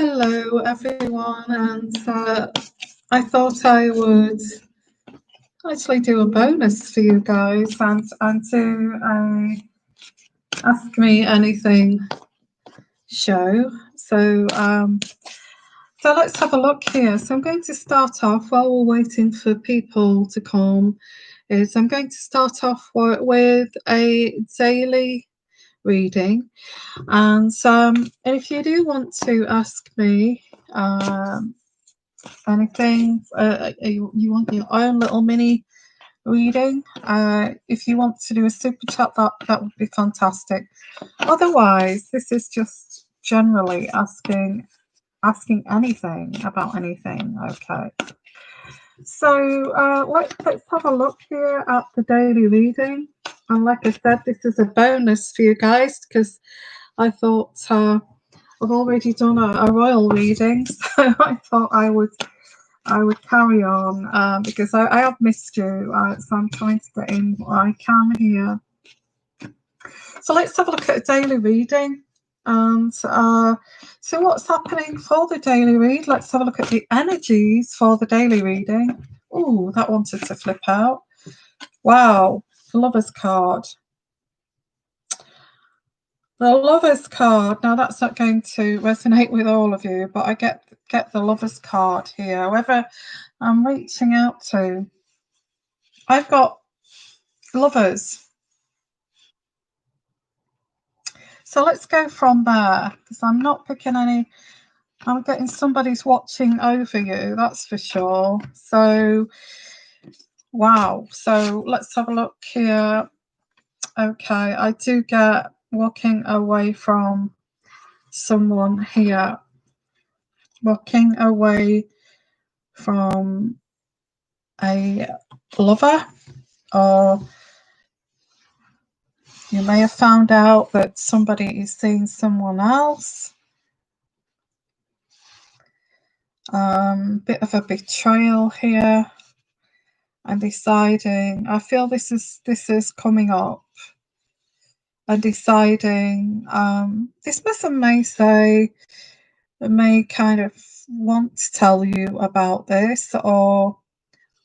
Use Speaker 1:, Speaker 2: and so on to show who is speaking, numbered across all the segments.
Speaker 1: Hello everyone, and I thought I would actually do a bonus for you guys and do a Ask Me Anything show. So let's have a look here. So I'm going to start off while we're waiting for people to come. I'm going to start off with a daily reading, and if you do want to ask me anything, you want your own little mini reading, if you want to do a super chat, that would be fantastic. Otherwise, this is just generally asking anything about anything. Okay, so let's have a look here at the daily reading. And like I said, this is a bonus for you guys because I thought I've already done a royal reading, so I thought I would carry on because I have missed you, so I'm trying to get in what I can here. So let's have a look at a daily reading. And so what's happening for the daily read? Let's have a look at the energies for the daily reading. Oh, that wanted to flip out. Wow, Lover's card. The Lover's card. Now that's not going to resonate with all of you, but I get the Lover's card here. Whoever I'm reaching out to, I've got Lovers. So let's go from there, because I'm not picking any. I'm getting somebody's watching over you, that's for sure. So wow, so let's have a look here. Okay, I do get walking away from someone here, walking away from a lover, or you may have found out that somebody is seeing someone else. Bit of a betrayal here, and deciding. I feel this is coming up, and deciding. This person may kind of want to tell you about this, or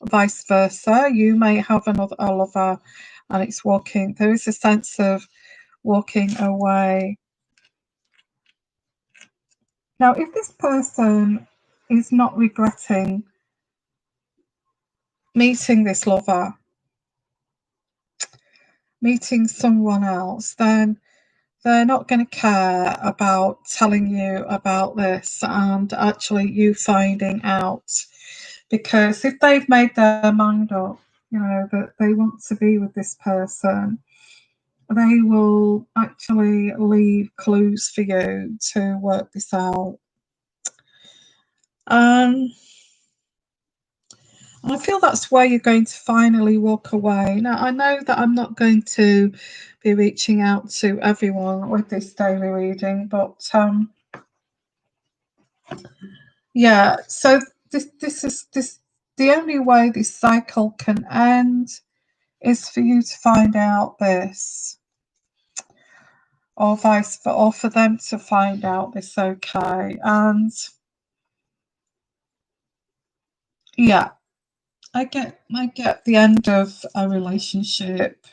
Speaker 1: vice versa. You may have a lover, and it's walking. There is a sense of walking away. Now, if this person is not regretting meeting this lover, meeting someone else, then they're not going to care about telling you about this and actually you finding out. Because if they've made their mind up, that they want to be with this person, they will actually leave clues for you to work this out. I feel that's where you're going to finally walk away. Now, I know that I'm not going to be reaching out to everyone with this daily reading, but yeah, so this is the only way this cycle can end is for you to find out this, or for them to find out this. Okay, and yeah, I get the end of a relationship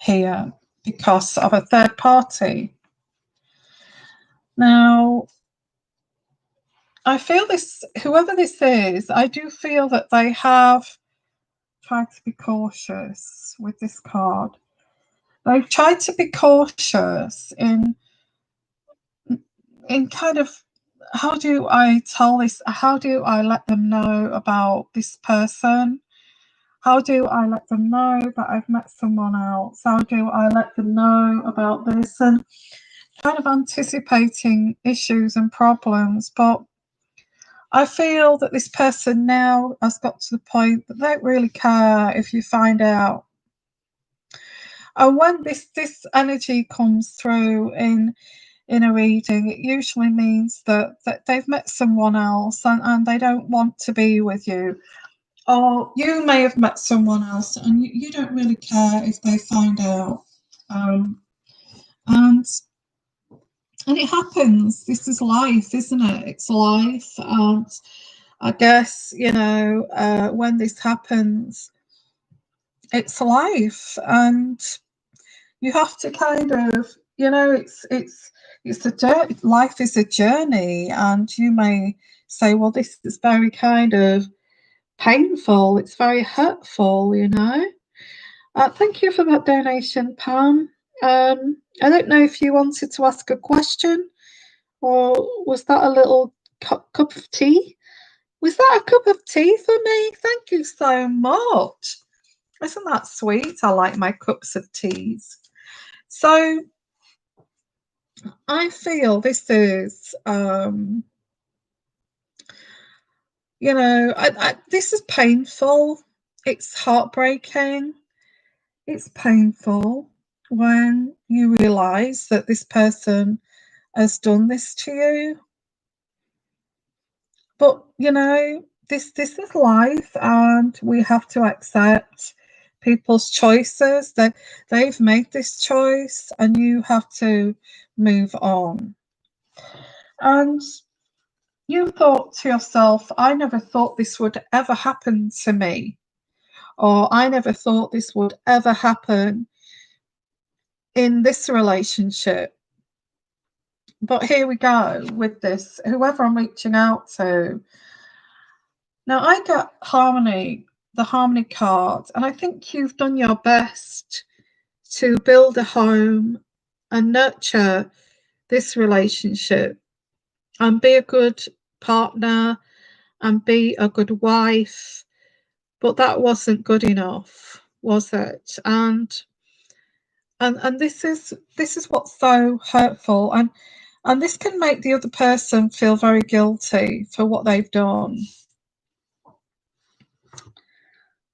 Speaker 1: here because of a third party. Now, I feel this, whoever this is, I do feel that they have tried to be cautious with this card. They've tried to be cautious in kind of, how do I tell this? How do I let them know about this person? How do I let them know that I've met someone else? How do I let them know about this? And kind of anticipating issues and problems. But I feel that this person now has got to the point that they don't really care if you find out. And when this energy comes through in a reading, it usually means that they've met someone else and they don't want to be with you. Or you may have met someone else and you don't really care if they find out. And And it happens. This is life, isn't it? It's life. And I guess, when this happens, it's life. And you have to kind of, it's a journey. Life is a journey. And you may say, well, this is very kind of painful. It's very hurtful, Thank you for that donation, Pam. I don't know if you wanted to ask a question, or was that a little cup of tea? Was that a cup of tea for me? Thank you so much. Isn't that sweet? I like my cups of teas. So I feel this is, this is painful. It's heartbreaking. It's painful when you realize that this person has done this to you. But this is life, and we have to accept people's choices. That they've made this choice, and you have to move on. And you thought to yourself, I never thought this would ever happen to me, or I never thought this would ever happen in this relationship. But here we go with this, whoever I'm reaching out to. Now I got the harmony card, and I think you've done your best to build a home and nurture this relationship and be a good partner and be a good wife. But that wasn't good enough, was it? And this is what's so hurtful, and this can make the other person feel very guilty for what they've done.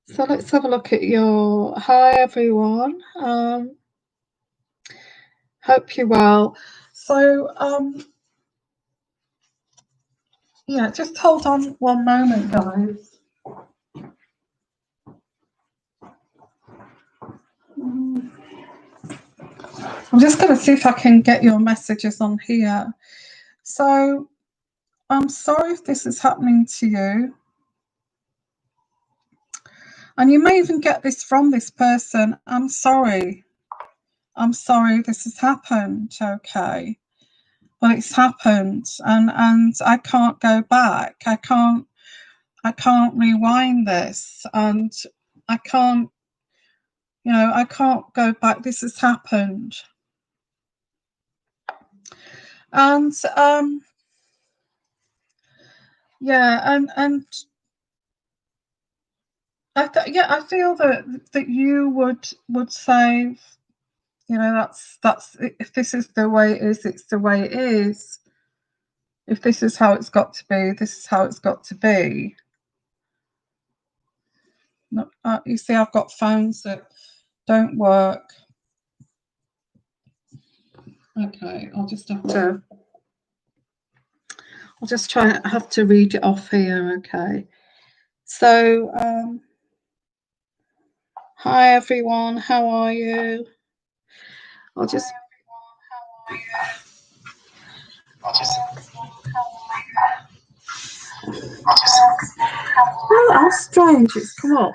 Speaker 1: So let's have a look at your hi everyone. Hope you're well. So yeah, just hold on one moment, guys. I'm just going to see if I can get your messages on here. So I'm sorry if this is happening to you. And you may even get this from this person. I'm sorry. I'm sorry this has happened. Okay. Well, it's happened, and I can't go back. I can't rewind this, and I can't go back. This has happened. And and I feel that you would say, that's if this is the way it is, it's the way it is. If this is how it's got to be, this is how it's got to be. You see, I've got phones that don't work. Okay, I'll just have to read it off here. Okay. So, hi everyone, how are you? Well, how strange it's come up.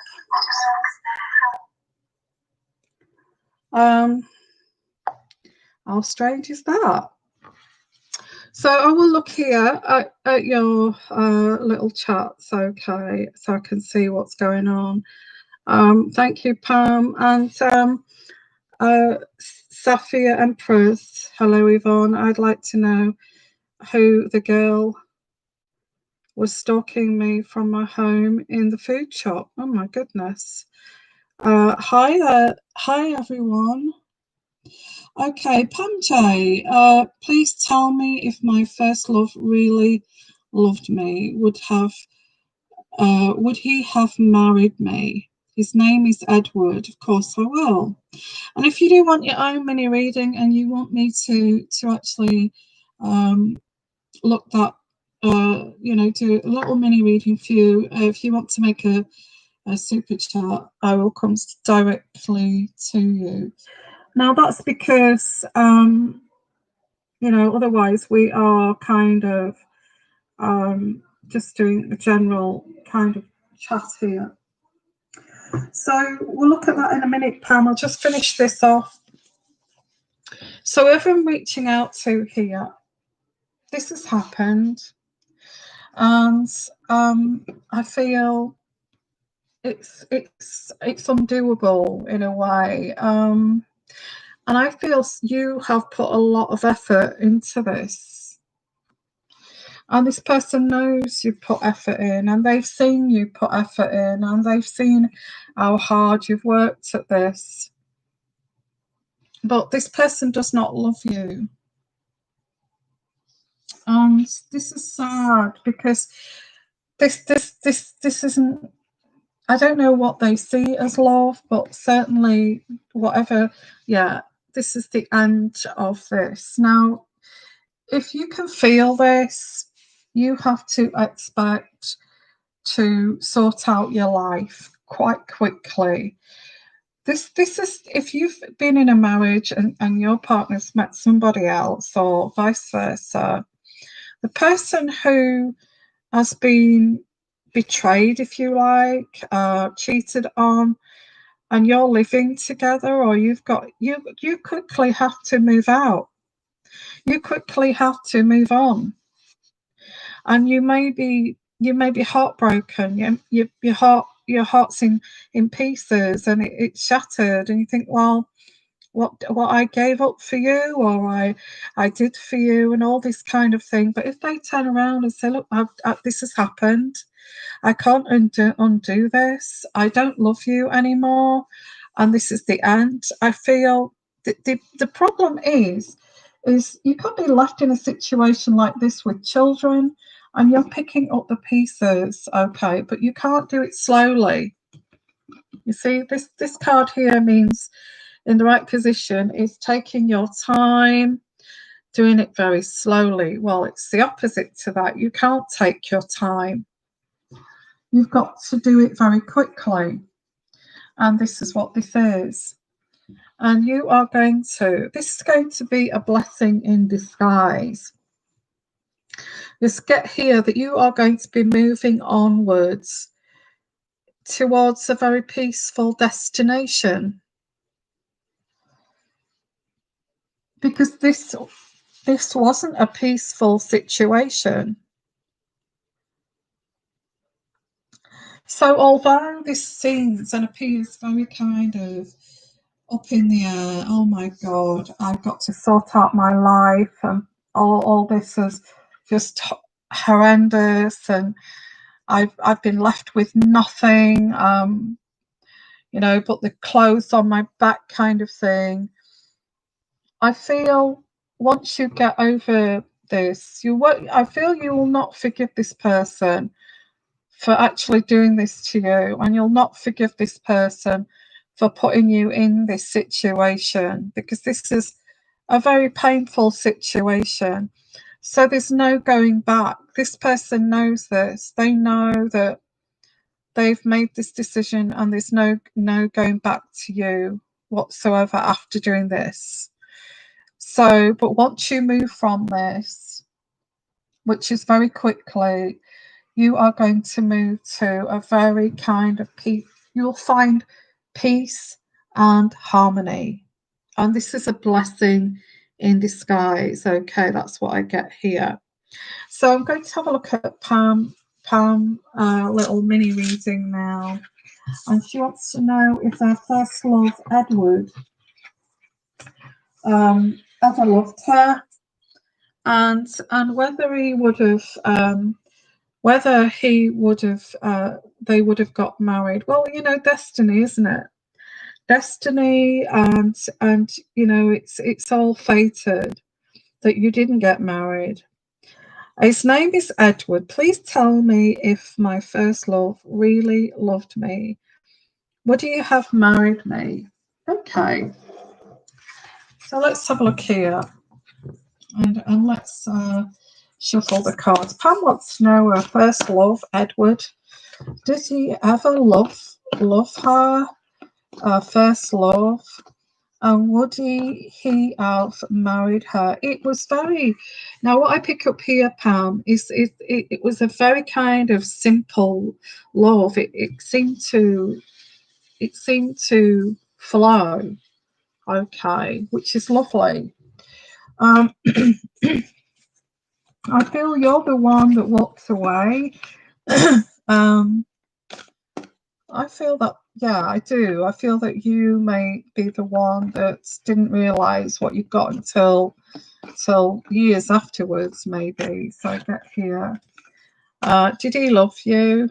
Speaker 1: How strange is that? So I will look here at your little chats, okay, so I can see what's going on. Thank you, Pam, and Safia Empress. Hello, Yvonne. I'd like to know who the girl was stalking me from my home in the food shop. Oh my goodness. Hi there. Hi, everyone. Okay, Pam J, please tell me if my first love really loved me, would he have married me? His name is Edward. Of course I will. And if you do want your own mini reading and you want me to actually look that, do a little mini reading for you, if you want to make a super chat, I will come directly to you. Now that's because you know, otherwise we are kind of just doing a general kind of chat here. So we'll look at that in a minute, Pam. I'll just finish this off. So if I'm reaching out to here, this has happened, and I feel it's undoable in a way, and I feel you have put a lot of effort into this, and this person knows you've put effort in, and they've seen you put effort in, and they've seen how hard you've worked at this. But this person does not love you. And this is sad, because this isn't, I don't know what they see as love, but certainly whatever, yeah, this is the end of this. Now, if you can feel this, you have to expect to sort out your life quite quickly. This is, if you've been in a marriage and your partner's met somebody else, or vice versa, the person who has been betrayed, if you like, cheated on, and you're living together, or you've got, you quickly have to move out. You quickly have to move on, and you may be heartbroken. Your heart's in pieces, and it's shattered, and you think, well, what I gave up for you, or I did for you, and all this kind of thing. But if they turn around and say, look, this has happened, I can't undo this, I don't love you anymore, and this is the end, I feel the problem is you could be left in a situation like this with children, and you're picking up the pieces, okay, but you can't do it slowly. You see, this card here means, in the right position, is taking your time, doing it very slowly. Well, it's the opposite to that. You can't take your time. You've got to do it very quickly. And this is what this is. And you are going to, this is going to be a blessing in disguise. Just get here that you are going to be moving onwards towards a very peaceful destination. Because this wasn't a peaceful situation. So although this seems and appears very kind of up in the air, oh my God, I've got to sort out my life, and all this is just horrendous, and I've been left with nothing, you know, but the clothes on my back kind of thing. I feel once you get over this, I feel you will not forgive this person for actually doing this to you, and you'll not forgive this person for putting you in this situation, because this is a very painful situation. So there's no going back. This person knows this. They know that they've made this decision, and there's no going back to you whatsoever after doing this. So, but once you move from this, which is very quickly, you are going to move to a very kind of peace. You'll find peace and harmony. And this is a blessing in disguise. Okay, that's what I get here. So I'm going to have a look at Pam little mini reading now. And she wants to know if her first love, Edward, ever loved her, and whether he would have they would have got married. Well, you know, destiny, isn't it? Destiny, and you know, it's all fated that you didn't get married. His name is Edward. Please tell me if my first love really loved me. Would he have married me? Okay. So let's have a look here, and let's shuffle the cards. Pam wants to know her first love, Edward. Did he ever love her? First love. And would he have married her? It was very. Now, what I pick up here, Pam, is it was a very kind of simple love. It seemed to flow. Okay, which is lovely. Um, I feel you're the one that walks away. um, I feel that, yeah, I do. I feel that you may be the one that didn't realise what you got until years afterwards, maybe. So I get here. Did he love you?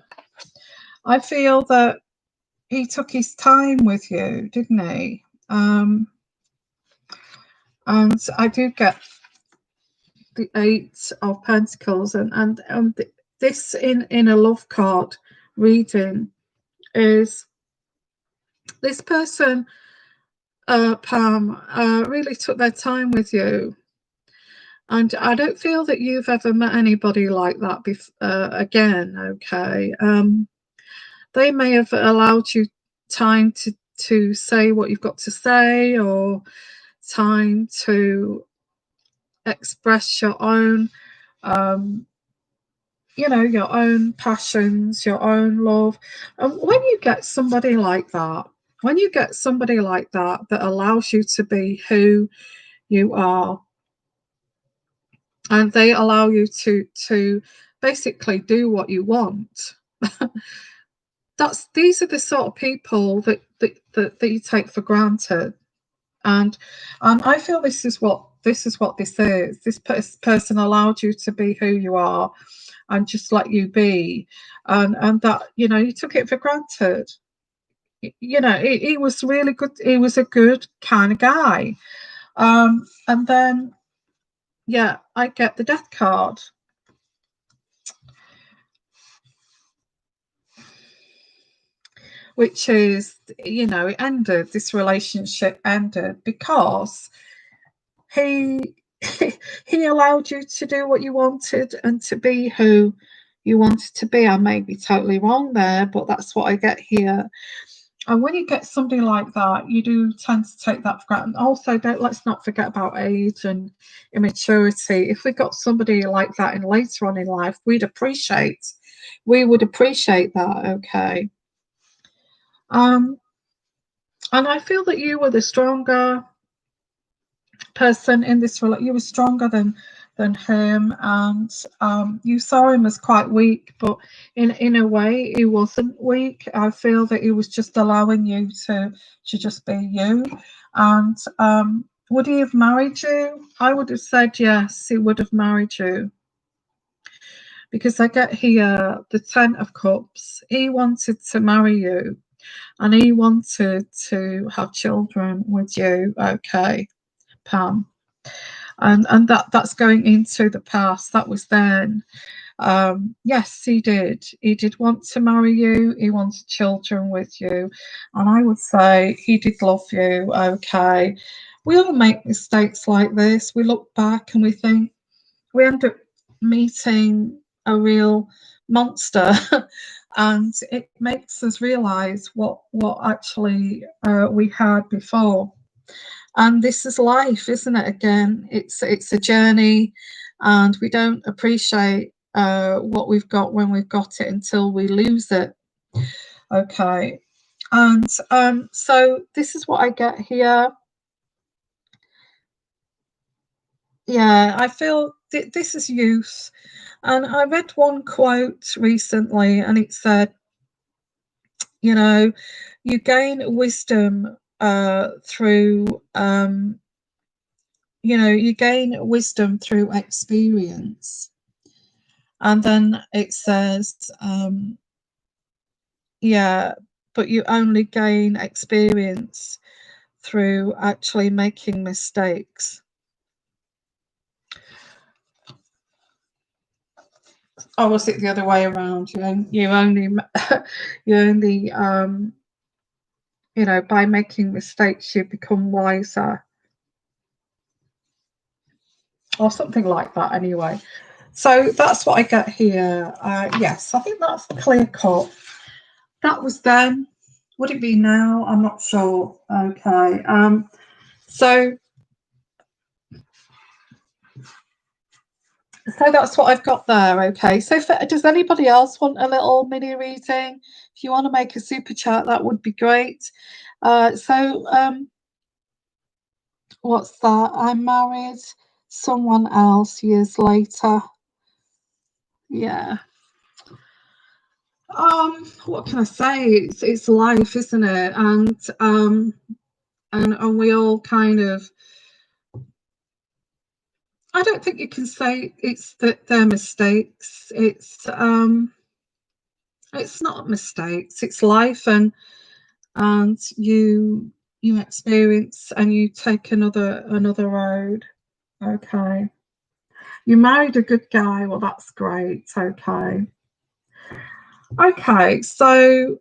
Speaker 1: I feel that he took his time with you, didn't he? And I do get the Eight of Pentacles, and this in a love card reading is this person, Pam, really took their time with you, and I don't feel that you've ever met anybody like that again. Okay, they may have allowed you time to say what you've got to say, or time to express your own your own passions, your own love. And when you get somebody like that, that allows you to be who you are, and they allow you to basically do what you want, these are the sort of people that you take for granted. And I feel this is what this is. This person allowed you to be who you are and just let you be, and that you took it for granted. He was really good. He was a good kind of guy. And then, yeah, I get the death card, which is, it ended. This relationship ended because he he allowed you to do what you wanted and to be who you wanted to be. I may be totally wrong there, but that's what I get here. And when you get somebody like that, you do tend to take that for granted. Also, let's not forget about age and immaturity. If we got somebody like that in later on in life, we would appreciate that. Okay. And I feel that you were the stronger person in this relationship. You were stronger than him, and you saw him as quite weak, but in a way he wasn't weak. I feel that he was just allowing you to just be you. And would he have married you? I would have said yes, he would have married you, because I get here the Ten of Cups. He wanted to marry you, and he wanted to have children with you. Okay, Pam. And that's going into the past. That was then. Yes, he did. He did want to marry you. He wanted children with you, and I would say he did love you. Okay, we all make mistakes like this. We look back and we think we end up meeting a real monster, and it makes us realize what actually we had before. And this is life, isn't it? Again, it's a journey, and we don't appreciate what we've got when we've got it until we lose it. Okay, and so this is what I get here. Yeah, I feel this is youth, and I read one quote recently, and it said, you gain wisdom through you gain wisdom through experience. And then it says, yeah, but you only gain experience through actually making mistakes. Or was it the other way around? You only by making mistakes you become wiser, or something like that. Anyway, so that's what I get here. Yes, I think that's clear cut. That was then. Would it be now? I'm not sure. Okay. So that's what I've got there. Okay, so does anybody else want a little mini reading? If you want to make a super chat, that would be great. What's that? I married someone else years later. Yeah. What can I say? It's life, isn't it? And we all kind of, I don't think you can say it's that they're mistakes. It's not mistakes. It's life, and you experience and you take another road. Okay. You married a good guy. Well, that's great. Okay. Okay. So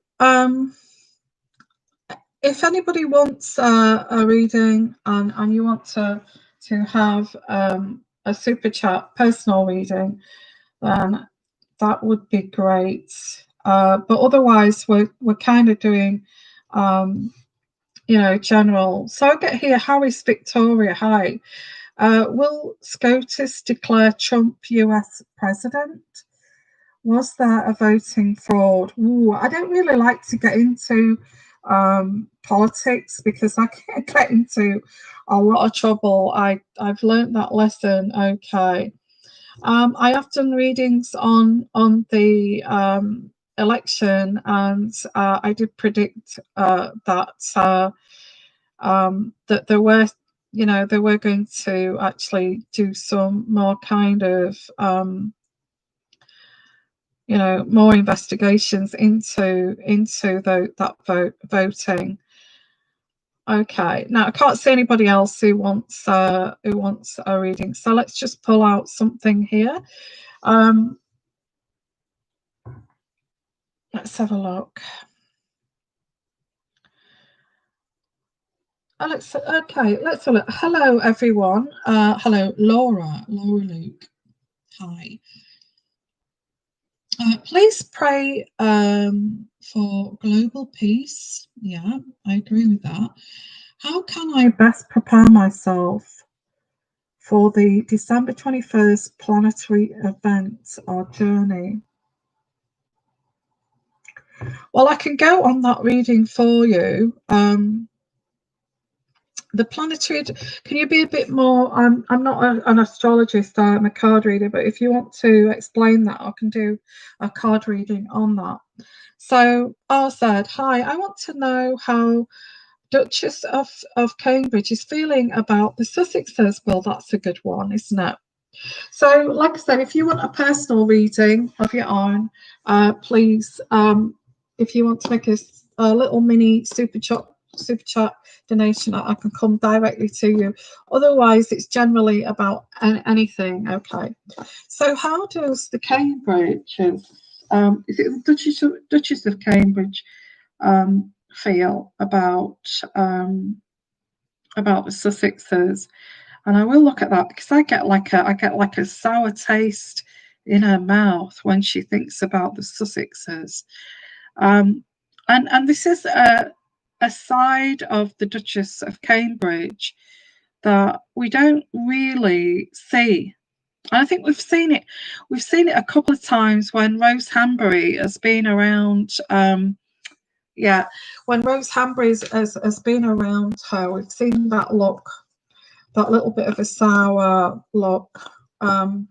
Speaker 1: if anybody wants a reading and you want to have a super chat personal reading, then that would be great. But otherwise, we're kind of doing, general. So I get here, Harris Victoria. Hi. Will SCOTUS declare Trump US president? Was there a voting fraud? Ooh, I don't really like to get into politics because I can get into a lot of trouble. I've learned that lesson. Okay. I have done readings on the election, and I did predict that there were, they were going to actually do some more kind of more investigations into that voting. Okay, now I can't see anybody else who wants a reading, so let's just pull out something here. Let's have a look. Let's have a look. Hello everyone. Hello Laura Luke. Hi. Please pray for global peace. Yeah, I agree with that. How can I best prepare myself for the December 21st planetary event or journey? Well, I can go on that reading for you. The planetary, can you be a bit more, I'm not an astrologist, I'm a card reader, but if you want to explain that, I can do a card reading on that. So R said, hi, I want to know how Duchess of Cambridge is feeling about the Sussexes. Well, that's a good one, isn't it? So, like I said, if you want a personal reading of your own, please, if you want to make a little mini super chat donation, I can come directly to you. Otherwise, it's generally about anything. Okay. So, how does the Cambridge, is it Duchess of Cambridge, feel about the Sussexes? And I will look at that because I get like a sour taste in her mouth when she thinks about the Sussexes. And this is a side of the Duchess of Cambridge that we don't really see. And I think we've seen it a couple of times when Rose Hambury has been around. When Rose Hambury has been around her, we've seen that look, that little bit of a sour look. I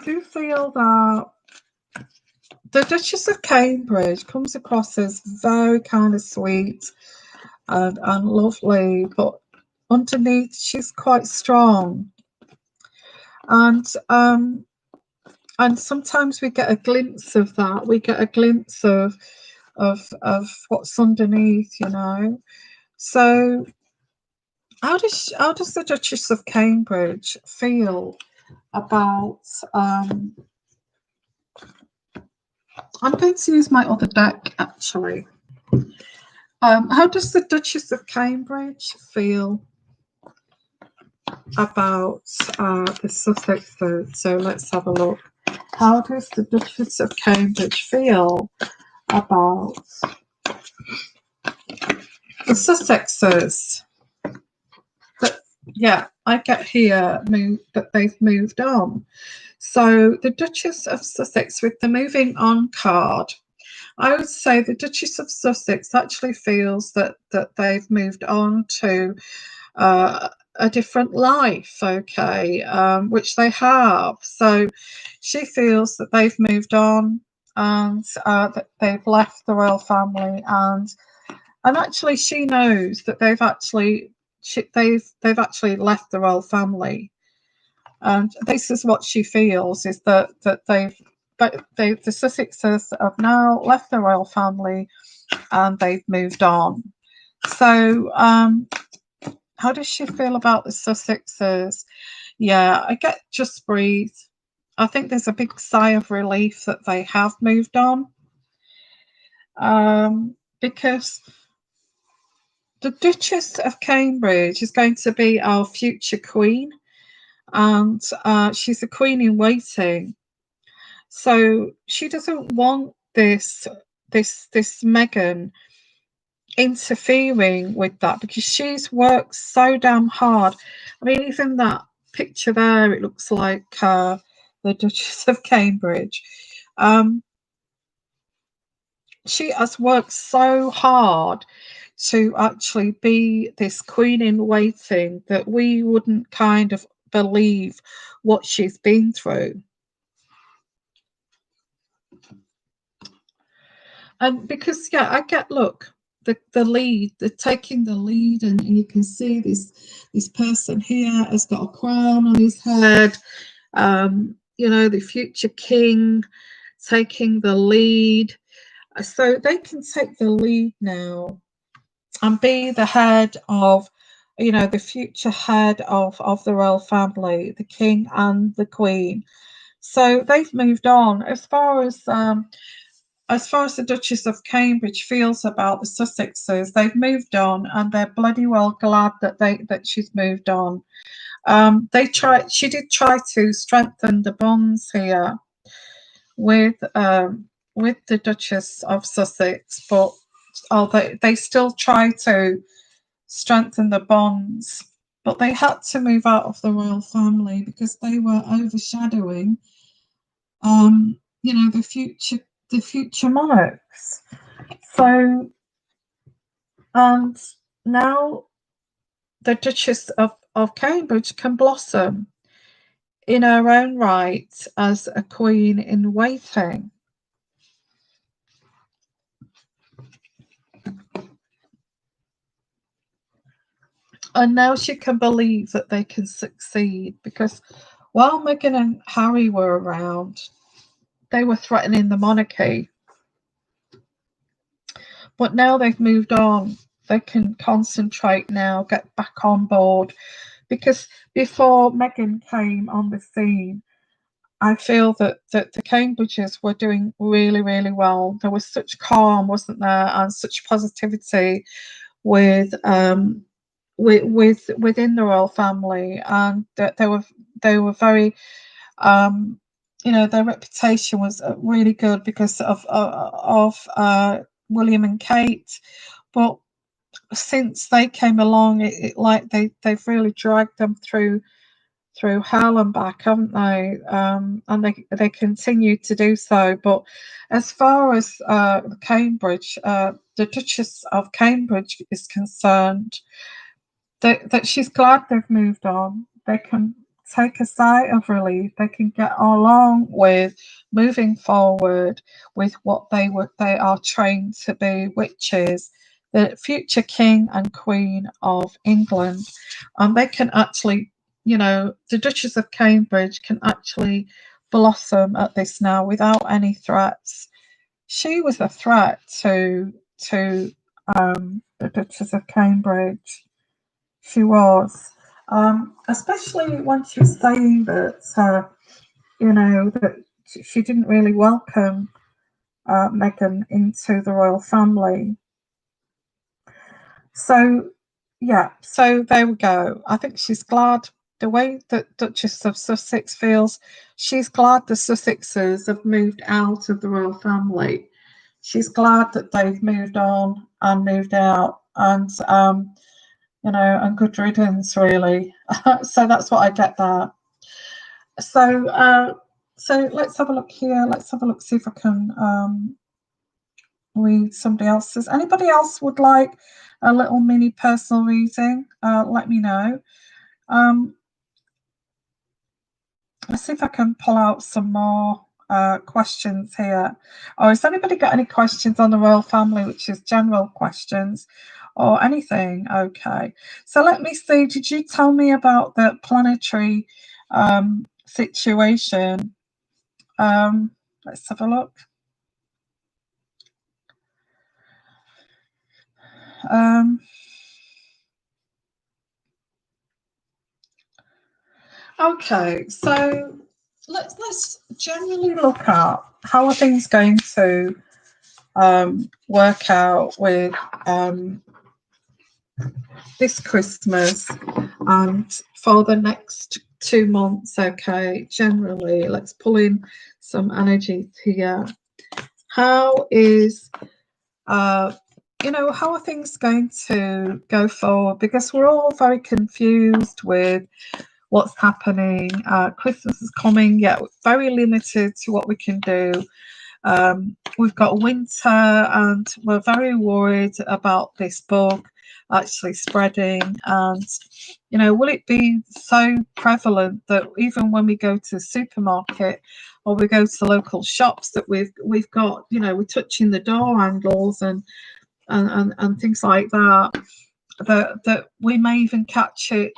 Speaker 1: do feel that the Duchess of Cambridge comes across as very kind of sweet and lovely, but underneath she's quite strong. And sometimes we get a glimpse of that. We get a glimpse of what's underneath, So how does the Duchess of Cambridge feel about I'm going to use my other deck actually. How does the Duchess of Cambridge feel about the Sussexes? So let's have a look. How does the Duchess of Cambridge feel about The Sussexes. But yeah, I get here that they've moved on. So the Duchess of Sussex with the moving on card. I would say the Duchess of Sussex actually feels that they've moved on to a different life, okay, which they have. So she feels that they've moved on and that they've left the royal family, and actually she knows that they've actually left the royal family, and this is what she feels, is that the Sussexes have now left the royal family and they've moved on. So how does she feel about the Sussexes? Yeah, I get just breathe. I think there's a big sigh of relief that they have moved on, because the Duchess of Cambridge is going to be our future queen, and she's a queen in waiting. So she doesn't want this Meghan interfering with that, because she's worked so damn hard. I mean, even that picture there, it looks like the Duchess of Cambridge. She has worked so hard to actually be this queen in waiting that we wouldn't kind of believe what she's been through. And because, yeah, I get, look, the lead, they're taking the lead, and you can see this person here has got a crown on his head, you know, the future king taking the lead. So they can take the lead now and be the head of, you know, the future head of the royal family, the king and the queen. So they've moved on. As far as the Duchess of Cambridge feels about the Sussexes, they've moved on, and they're bloody well glad that she's moved on. She did try to strengthen the bonds here with the Duchess of Sussex, but they still try to strengthen the bonds, but they had to move out of the royal family because they were overshadowing, you know, the future monarchs. So, and now the Duchess of Cambridge can blossom in her own right as a queen in waiting. And now she can believe that they can succeed, because while Meghan and Harry were around, they were threatening the monarchy. But now they've moved on, they can concentrate now, get back on board. Because before Meghan came on the scene, I feel that the Cambridges were doing really, really well. There was such calm, wasn't there, and such positivity with within the royal family, and that they were very, you know, their reputation was really good because of William and Kate. But since they came along, it like they've really dragged them through hell and back, haven't they? And they continue to do so. But as far as Cambridge, the Duchess of Cambridge is concerned, that she's glad they've moved on. They can take a sigh of relief. They can get along with moving forward with what they are trained to be, which is the future king and queen of England. And they can actually, you know, the Duchess of Cambridge can actually blossom at this now without any threats. She was a threat to the Duchess of Cambridge. She was, especially when she was saying that, you know, that she didn't really welcome Meghan into the royal family. So, yeah, so there we go. I think she's glad, the way that Duchess of Sussex feels, she's glad the Sussexes have moved out of the royal family. She's glad that they've moved on and moved out. and you know, and good riddance, really. So that's what I get there. So so let's have a look here. Let's have a look, see if I can read somebody else's. Anybody else would like a little mini personal reading? Let me know. Let's see if I can pull out some more questions here. Or has anybody got any questions on the royal family, which is general questions or anything? Okay. So let me see. Did you tell me about the planetary situation? Let's have a look. Okay, so let's generally look at how are things going to work out with this Christmas and for the next 2 months. Okay, generally, let's pull in some energies here. How is you know, how are things going to go forward? Because we're all very confused with what's happening. Christmas is coming, yet very limited to what we can do. We've got winter, and we're very worried about this bug actually spreading. And you know, will it be so prevalent that even when we go to the supermarket or we go to local shops that we've got, you know, we're touching the door handles and things like that, that we may even catch it.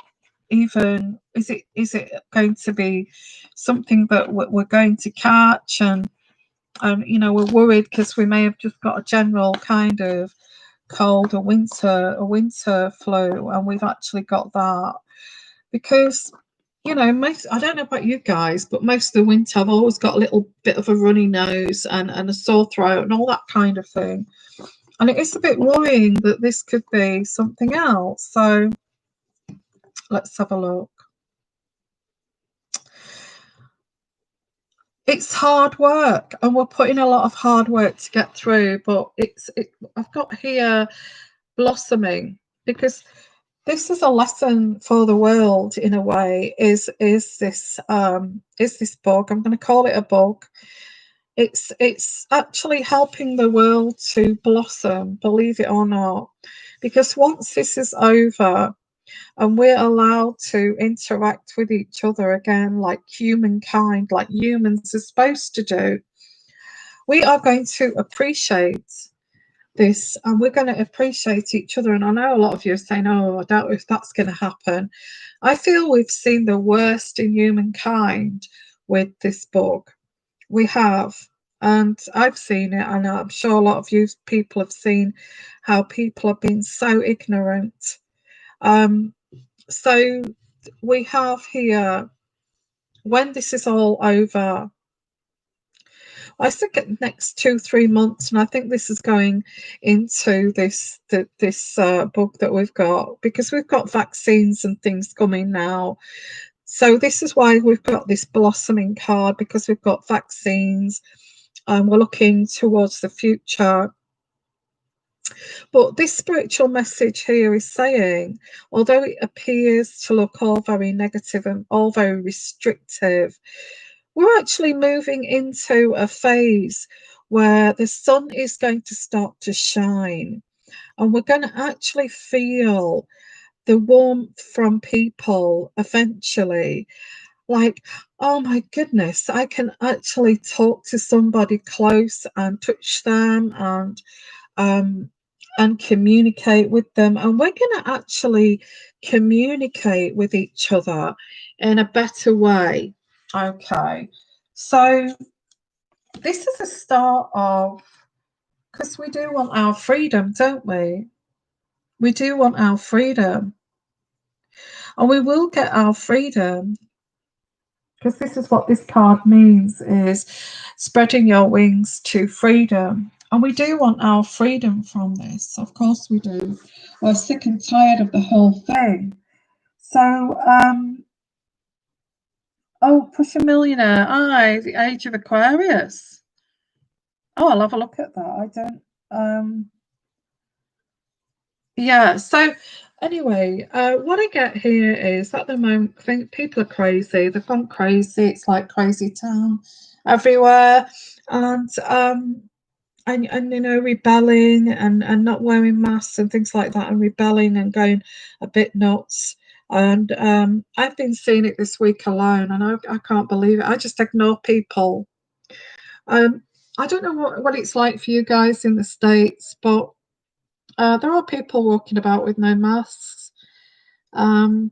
Speaker 1: Even is it going to be something that we're going to catch? And you know, we're worried because we may have just got a general kind of cold, a winter flu, and we've actually got that. Because you know, I don't know about you guys, but most of the winter I've always got a little bit of a runny nose and a sore throat and all that kind of thing. And it is a bit worrying that this could be something else. So let's have a look. It's hard work, and we're putting a lot of hard work to get through, but I've got here blossoming, because this is a lesson for the world in a way. Is this bug? I'm going to call it a bug. It's actually helping the world to blossom, believe it or not, because once this is over and we're allowed to interact with each other again like humankind, like humans are supposed to do, we are going to appreciate this, and we're going to appreciate each other. And I know a lot of you are saying, oh, I doubt if that's going to happen. I feel we've seen the worst in humankind with this bug. We have. And I've seen it, and I'm sure a lot of you people have seen how people have been so ignorant. So we have here, when this is all over, I think the next 2-3 months, and I think this is going into this book that we've got, because we've got vaccines and things coming now. So this is why we've got this blossoming card, because we've got vaccines and we're looking towards the future. But this spiritual message here is saying, although it appears to look all very negative and all very restrictive, we're actually moving into a phase where the sun is going to start to shine, and we're going to actually feel the warmth from people eventually. Like, oh my goodness, I can actually talk to somebody close and touch them and communicate with them, and we're going to actually communicate with each other in a better way. Okay, so this is a start of, because we do want our freedom, don't we? We do want our freedom, and we will get our freedom, because this is what this card means, is spreading your wings to freedom. And we do want our freedom from this, of course we do. We're sick and tired of the whole thing. So oh, push a millionaire. Aye, the age of Aquarius. Oh, I'll have a look at that. I don't Yeah, so anyway, what I get here is at the moment, I think people are crazy. They've gone crazy. It's like crazy town everywhere. And and you know, rebelling and not wearing masks and things like that, and rebelling and going a bit nuts. And I've been seeing it this week alone, and I can't believe it. I just ignore people. Um, I don't know what it's like for you guys in the States, but there are people walking about with no masks. Um,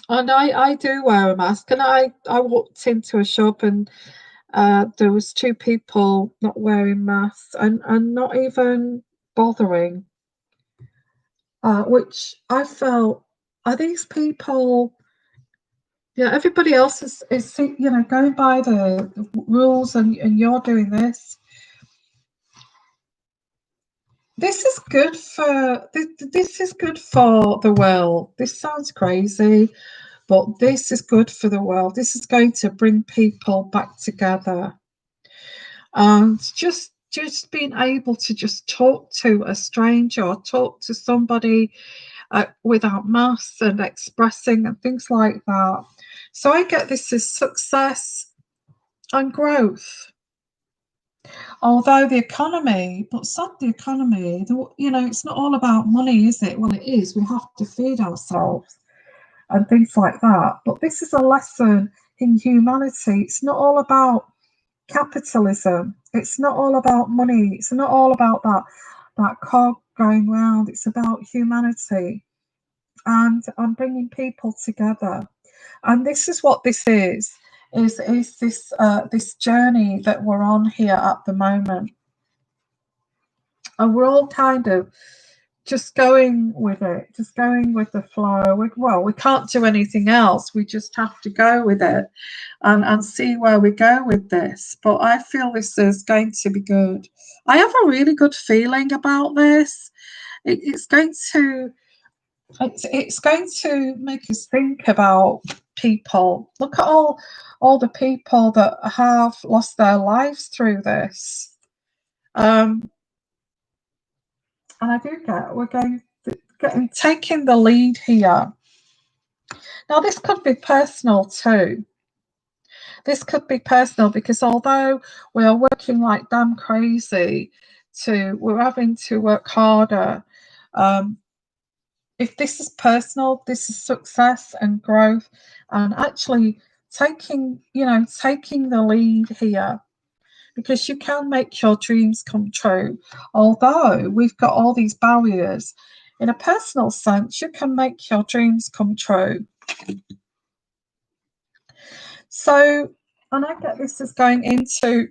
Speaker 1: and I do wear a mask. And I walked into a shop and there was two people not wearing masks and not even bothering, which I felt, are these people, yeah, everybody else is you know, going by the rules and you're doing this. This is good for this is good for the world. This sounds crazy, but this is good for the world. This is going to bring people back together. And just being able to just talk to a stranger or talk to somebody without masks and expressing and things like that. So I get this as success and growth. Although the economy, but sad the economy, you know, it's not all about money, is it? Well, it is. We have to feed ourselves and things like that. But this is a lesson in humanity. It's not all about capitalism. It's not all about money. It's not all about that cog going round. It's about humanity and bringing people together. And this is what this is this this journey that we're on here at the moment, and we're all kind of just going with it, just going with the flow. Well, we can't do anything else. We just have to go with it and see where we go with this. But I feel this is going to be good. I have a really good feeling about this. It's going to it's going to make us think about people. Look at all the people that have lost their lives through this. Um, and I do get we're going getting taking the lead here. Now, this could be personal too. This could be personal because although we are working like damn crazy, we're having to work harder. Um, if this is personal, this is success and growth, and actually taking the lead here, because you can make your dreams come true. Although we've got all these barriers, in a personal sense, you can make your dreams come true. So, and I get this as going into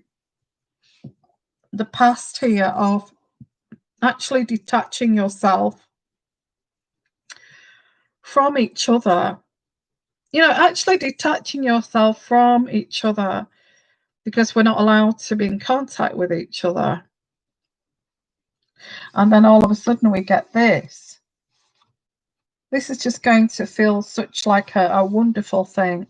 Speaker 1: the past here of actually detaching yourself from each other. You know, actually detaching yourself from each other because we're not allowed to be in contact with each other. And then all of a sudden we get this. This is just going to feel such like a wonderful thing.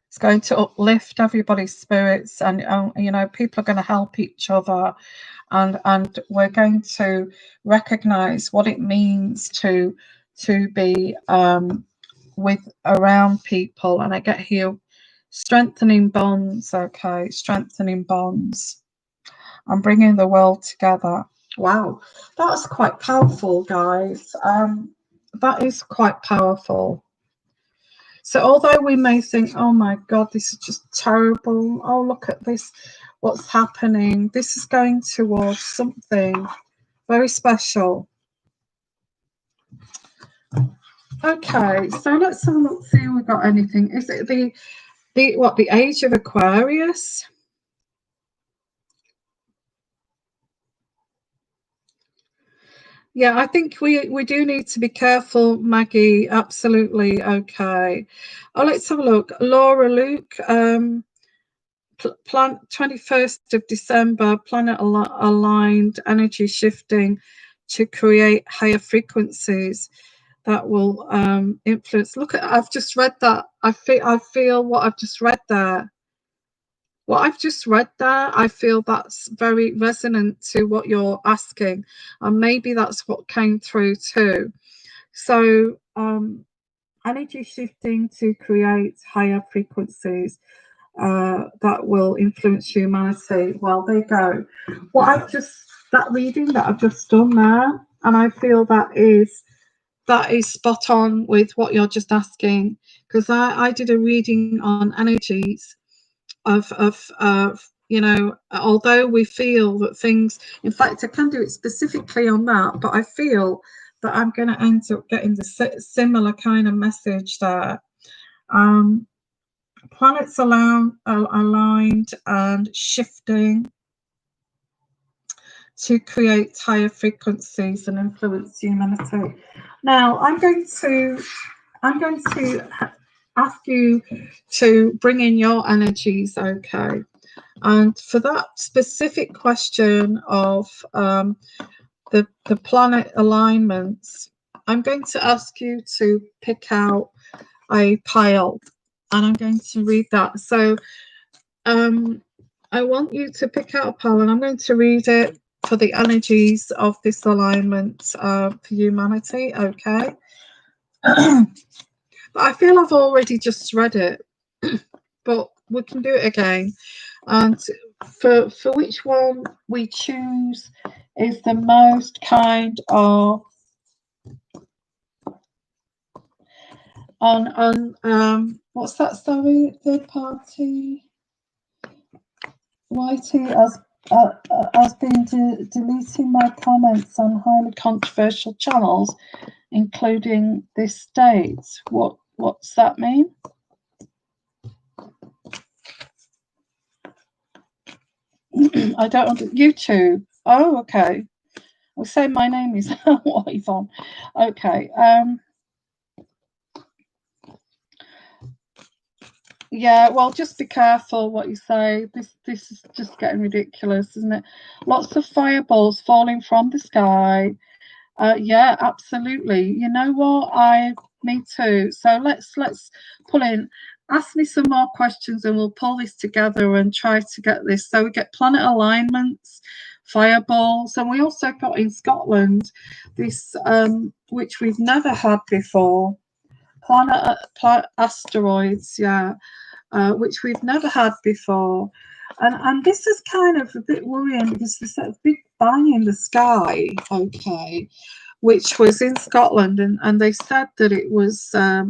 Speaker 1: It's going to uplift everybody's spirits, and you know, people are going to help each other, and we're going to recognize what it means to be with around people. And I get here strengthening bonds. Okay, strengthening bonds and bringing the world together. Wow, that's quite powerful, guys. That is quite powerful. So although we may think, oh my God, this is just terrible. Oh, look at this, what's happening. This is going towards something very special. Okay, so let's have a look, see if we've got anything. Is it the age of Aquarius? Yeah, I think we do need to be careful, Maggie. Absolutely. Okay. Oh, let's have a look. Laura Luke, plan 21st of December, planet aligned, energy shifting to create higher frequencies that will influence. Look at, I've just read that. I feel what I've just read there. what I've just read there, I feel that's very resonant to what you're asking, and maybe that's what came through too. So, energy shifting to create higher frequencies that will influence humanity. Well, there you go. What I've just that reading that I've just done there, and I feel that is spot on with what you're just asking, because I did a reading on energies of although we feel that things, in fact I can do it specifically on that, but I feel that I'm going to end up getting the similar kind of message there. um Planets aligned and shifting to create higher frequencies and influence humanity. Now I'm going to ask you to bring in your energies, okay? And for that specific question of the planet alignments, I'm going to ask you to pick out a pile, and I'm going to read that. So I want you to pick out a pile, and I'm going to read it for the energies of this alignment for humanity, okay? But I feel I've already just read it, but we can do it again. And for which one we choose is the most kind of on what's that, sorry, third party writing has been deleting my comments on highly controversial channels, including this state. What's that mean? I don't want YouTube. Oh, okay. I'll say my name is Yvonne. Okay. Yeah, well, just be careful what you say. This is just getting ridiculous, isn't it? Lots of fireballs falling from the sky. Yeah, absolutely. You know what? Me too. So let's pull in. Ask me some more questions, and we'll pull this together and try to get this. So we get planet alignments, fireballs, and we also got in Scotland this, which we've never had before. Planet asteroids, yeah, which we've never had before. And this is kind of a bit worrying because there's a big bang in the sky, okay, which was in Scotland, and they said that it was a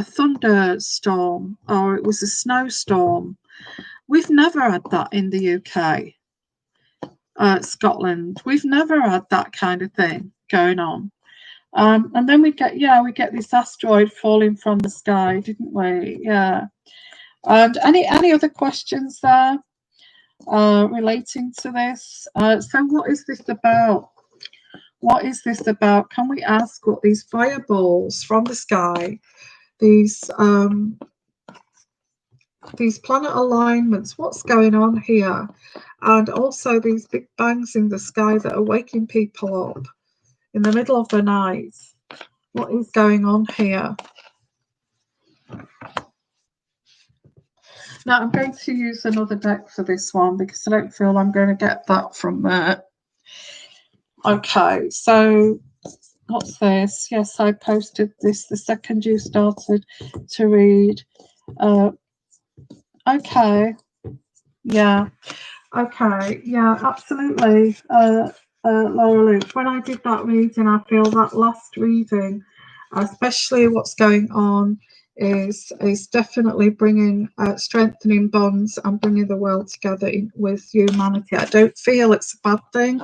Speaker 1: thunderstorm, or it was a snowstorm. We've never had that in the UK, Scotland. We've never had that kind of thing going on. And then we get this asteroid falling from the sky, didn't we? Yeah. And any other questions there relating to this? So what is this about? What is this about? Can we ask what these fireballs from the sky, these planet alignments, what's going on here? And also these big bangs in the sky that are waking people up in the middle of the night. What is going on here? Now I'm going to use another deck for this one because I don't feel I'm going to get that from there. Okay, so what's this? Yes, I posted this the second you started to read. Okay, yeah, okay, yeah, absolutely. Laura Luke, when I did that reading, I feel that last reading, especially what's going on, is definitely bringing strengthening bonds and bringing the world together with humanity. I don't feel it's a bad thing.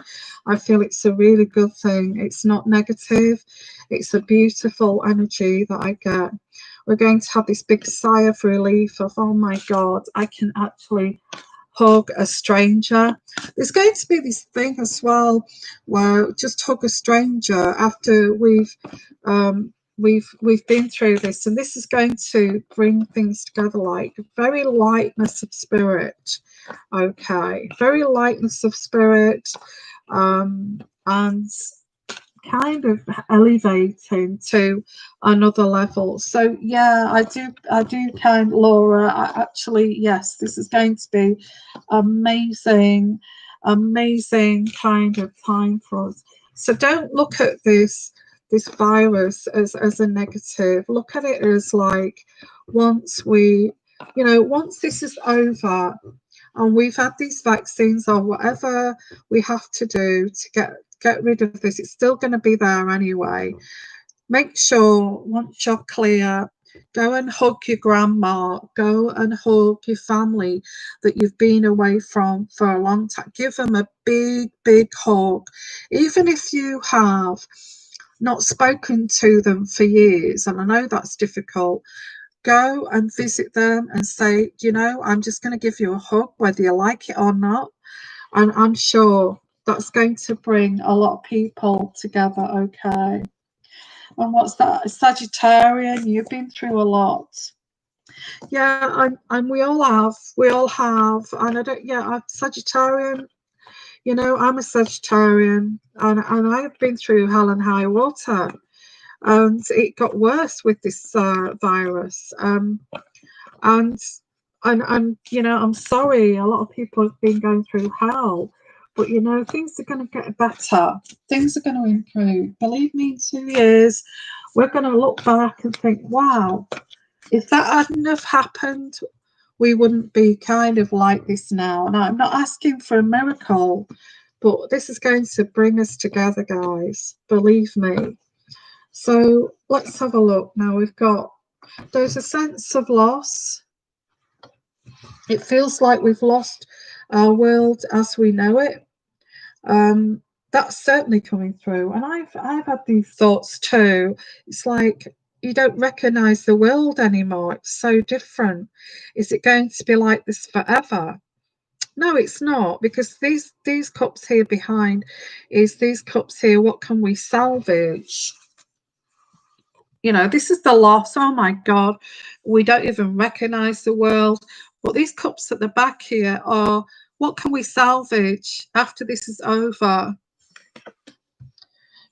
Speaker 1: I feel it's a really good thing. It's not negative. It's a beautiful energy that I get. We're going to have this big sigh of relief of, oh my God, I can actually hug a stranger. There's going to be this thing as well where just hug a stranger after we've been through this, and this is going to bring things together, like very lightness of spirit. Okay, very lightness of spirit, and kind of elevating to another level. So yeah, I do count, Laura. Actually, yes, this is going to be amazing, amazing kind of time for us. So don't look at this virus as a negative. Look at it as like, once we, once this is over and we've had these vaccines or whatever we have to do to get rid of this, it's still going to be there anyway. Make sure once you're clear, go and hug your grandma, go and hug your family that you've been away from for a long time. Give them a big, big hug. Even if you have not spoken to them for years, and I know that's difficult, go and visit them and say, I'm just going to give you a hug, whether you like it or not. And I'm sure that's going to bring a lot of people together, okay? And what's that? Sagittarian, you've been through a lot. Yeah, and we all have, and I don't, yeah, I'm Sagittarian, I'm a Sagittarian, and I've been through hell and high water, and it got worse with this virus. And I'm sorry, a lot of people have been going through hell, but things are going to get better. Things are going to improve. Believe me, in 2 years, we're going to look back and think, wow, if that hadn't have happened, we wouldn't be kind of like this now. And I'm not asking for a miracle, but this is going to bring us together, guys. Believe me. So let's have a look. Now there's a sense of loss. It feels like we've lost our world as we know it. That's certainly coming through. And I've had these thoughts too. It's like you don't recognize the world anymore. It's so different. Is it going to be like this forever? No, it's not, because these cups here behind is these cups here. What can we salvage? This is the loss. Oh my God, we don't even recognize the world. But these cups at the back here are, what can we salvage after this is over?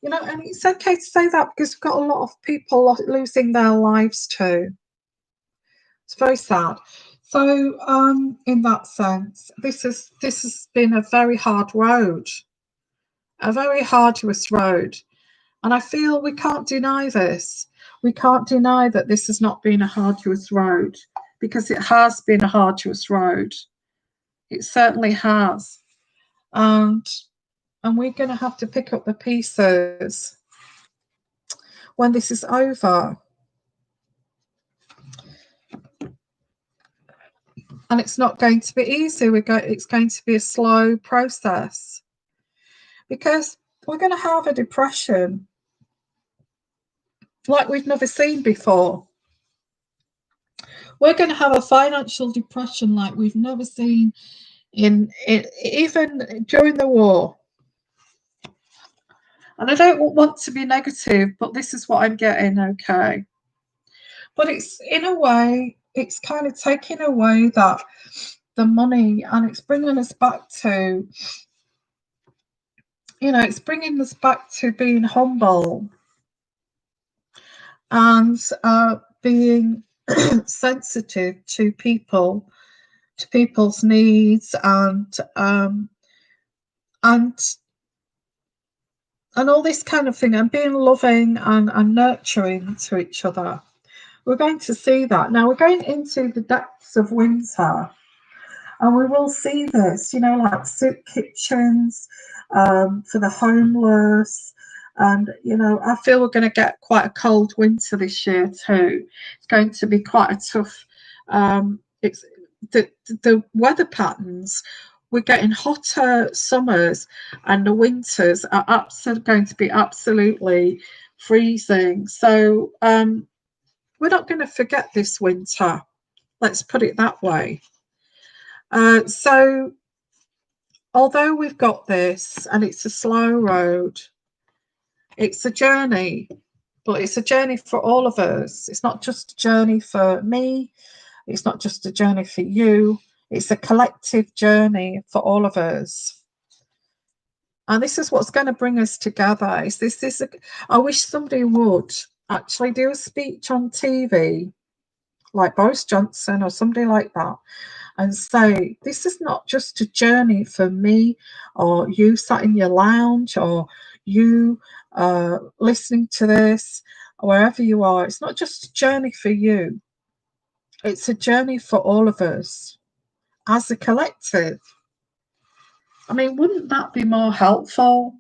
Speaker 1: And it's okay to say that, because we've got a lot of people losing their lives too. It's very sad. So, in that sense, this has been a very hard road, a very arduous road. And I feel we can't deny this. We can't deny that this has not been a arduous road, because it has been a arduous road. It certainly has. And we're going to have to pick up the pieces when this is over. And it's not going to be easy. It's going to be a slow process, because we're going to have a depression like we've never seen before. We're going to have a financial depression like we've never seen in even during the war. And I don't want to be negative, but this is what I'm getting, okay? But it's, in a way, it's kind of taking away that the money, and it's bringing us back to, it's bringing us back to being humble and being sensitive to people's needs, and all this kind of thing, and being loving and nurturing to each other. We're going to see that. Now we're going into the depths of winter, and we will see this, like soup kitchens for the homeless. And, I feel we're going to get quite a cold winter this year too. It's going to be quite a tough, it's the weather patterns. We're getting hotter summers, and the winters are going to be absolutely freezing. So we're not going to forget this winter. Let's put it that way. So although we've got this, and it's a slow road, it's a journey, but it's a journey for all of us. It's not just a journey for me. It's not just a journey for you. It's a collective journey for all of us. And this is what's going to bring us together. Is this? I wish somebody would actually do a speech on TV, like Boris Johnson or somebody like that, and say, this is not just a journey for me or you sat in your lounge or you listening to this, or wherever you are. It's not just a journey for you. It's a journey for all of us as a collective. I mean, wouldn't that be more helpful?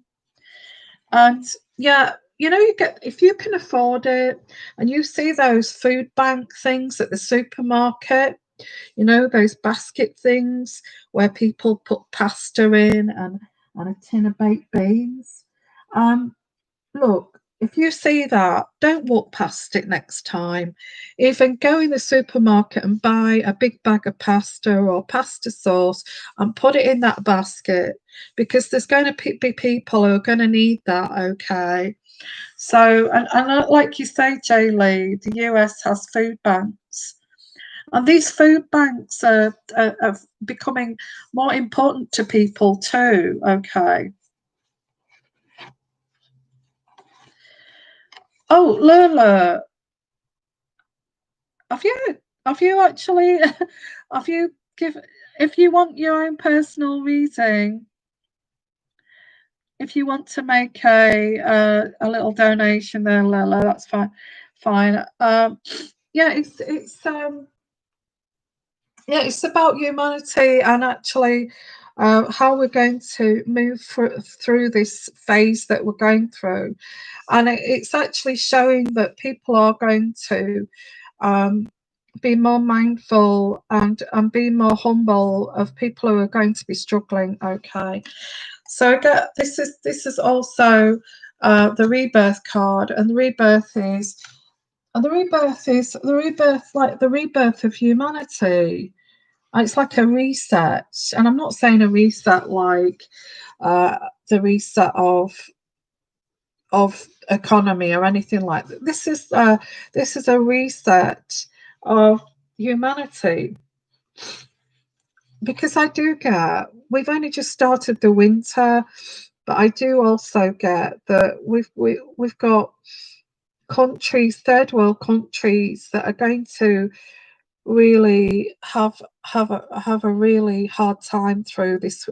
Speaker 1: And yeah, you get, if you can afford it and you see those food bank things at the supermarket, those basket things where people put pasta in and a tin of baked beans. Look, if you see that, don't walk past it next time. Even go in the supermarket and buy a big bag of pasta or pasta sauce and put it in that basket, because there's going to be people who are going to need that, okay? So, and like you say, Jay Lee, the US has food banks. And these food banks are becoming more important to people too, okay? Oh, Lola, have you actually have you give if you want your own personal reading, if you want to make a little donation there, Lola, that's fine. Yeah, it's about humanity and actually how we're going to move through this phase that we're going through. And it's actually showing that people are going to be more mindful and be more humble of people who are going to be struggling. Okay, so again, this is also the rebirth card, and the rebirth is like the rebirth of humanity. It's like a reset, and I'm not saying a reset like the reset of economy or anything like that. This is a reset of humanity, because I do get, we've only just started the winter, but I do also get that we've got countries, third world countries, that are going to really have a really hard time through this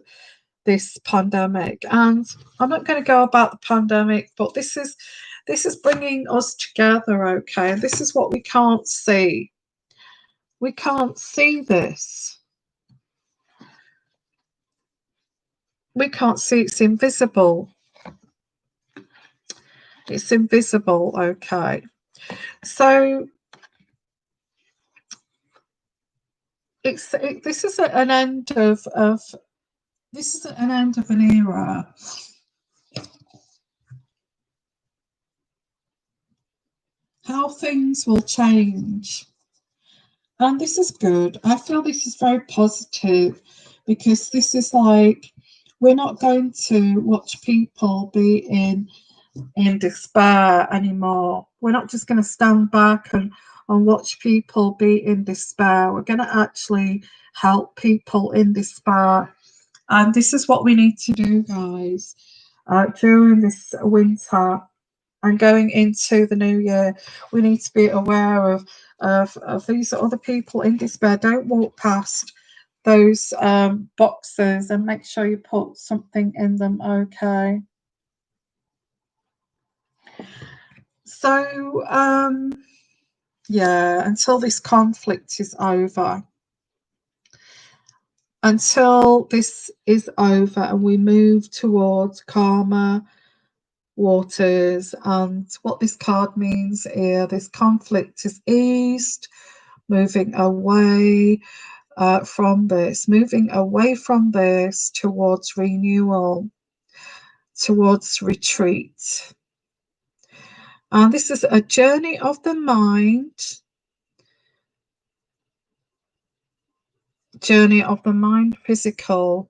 Speaker 1: pandemic. And I'm not going to go about the pandemic, but this is bringing us together, okay? This is what we can't see. We can't see this. We can't see. It's invisible. It's invisible, okay? So this is an end of this is an end of an era. How things will change. And this is good. I feel this is very positive, because this is like, we're not going to watch people be in despair anymore. We're not just going to stand back and watch people be in despair. We're going to actually help people in despair. And this is what we need to do, guys, during this winter and going into the new year. We need to be aware of these other people in despair. Don't walk past those boxes, and make sure you put something in them, okay? So yeah, until this conflict is over, until this is over and we move towards calmer waters. And what this card means here, this conflict is eased, moving away moving away from this towards renewal, towards retreat. And this is a journey of the mind, physical,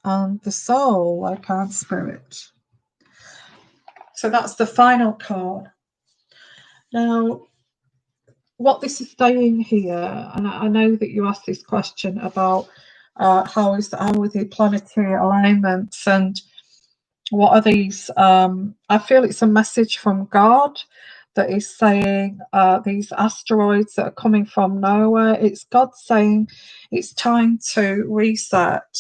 Speaker 1: and the soul, like our spirit. So that's the final card. Now, what this is saying here, and I know that you asked this question about how are the planetary alignments, and What are these? I feel it's a message from God that is saying these asteroids that are coming from nowhere. It's God saying it's time to reset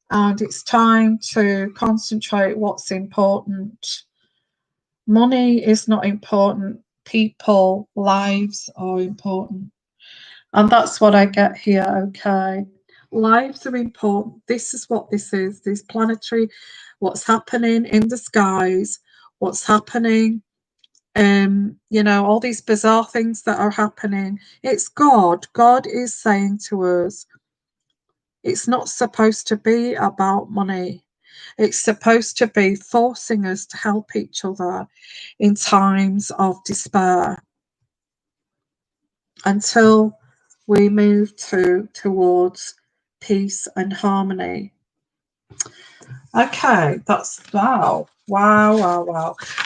Speaker 1: and it's time to concentrate what's important. Money is not important. People, lives are important. And that's what I get here, okay? Lives are important. This is what this is. This planetary, what's happening in the skies, what's happening, you know, all these bizarre things that are happening. It's God. God is saying to us, it's not supposed to be about money. It's supposed to be forcing us to help each other in times of despair until we move towards peace and harmony. Okay, that's wow.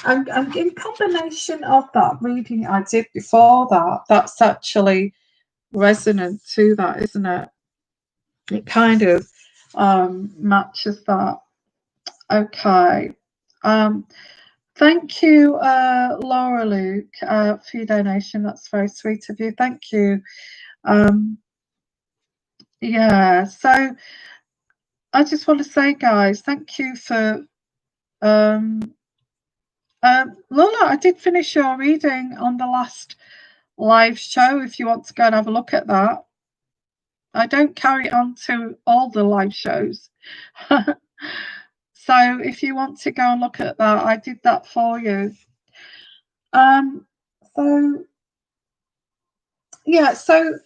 Speaker 1: And in combination of that reading I did before that, that's actually resonant to that, isn't it? It kind of matches that. Okay. Thank you, Laura Luke, for your donation. That's very sweet of you. Thank you. Yeah, so I just want to say, guys, thank you for Lola, I did finish your reading on the last live show if you want to go and have a look at that. I don't carry on to all the live shows. So if you want to go and look at that, I did that for you. So yeah, so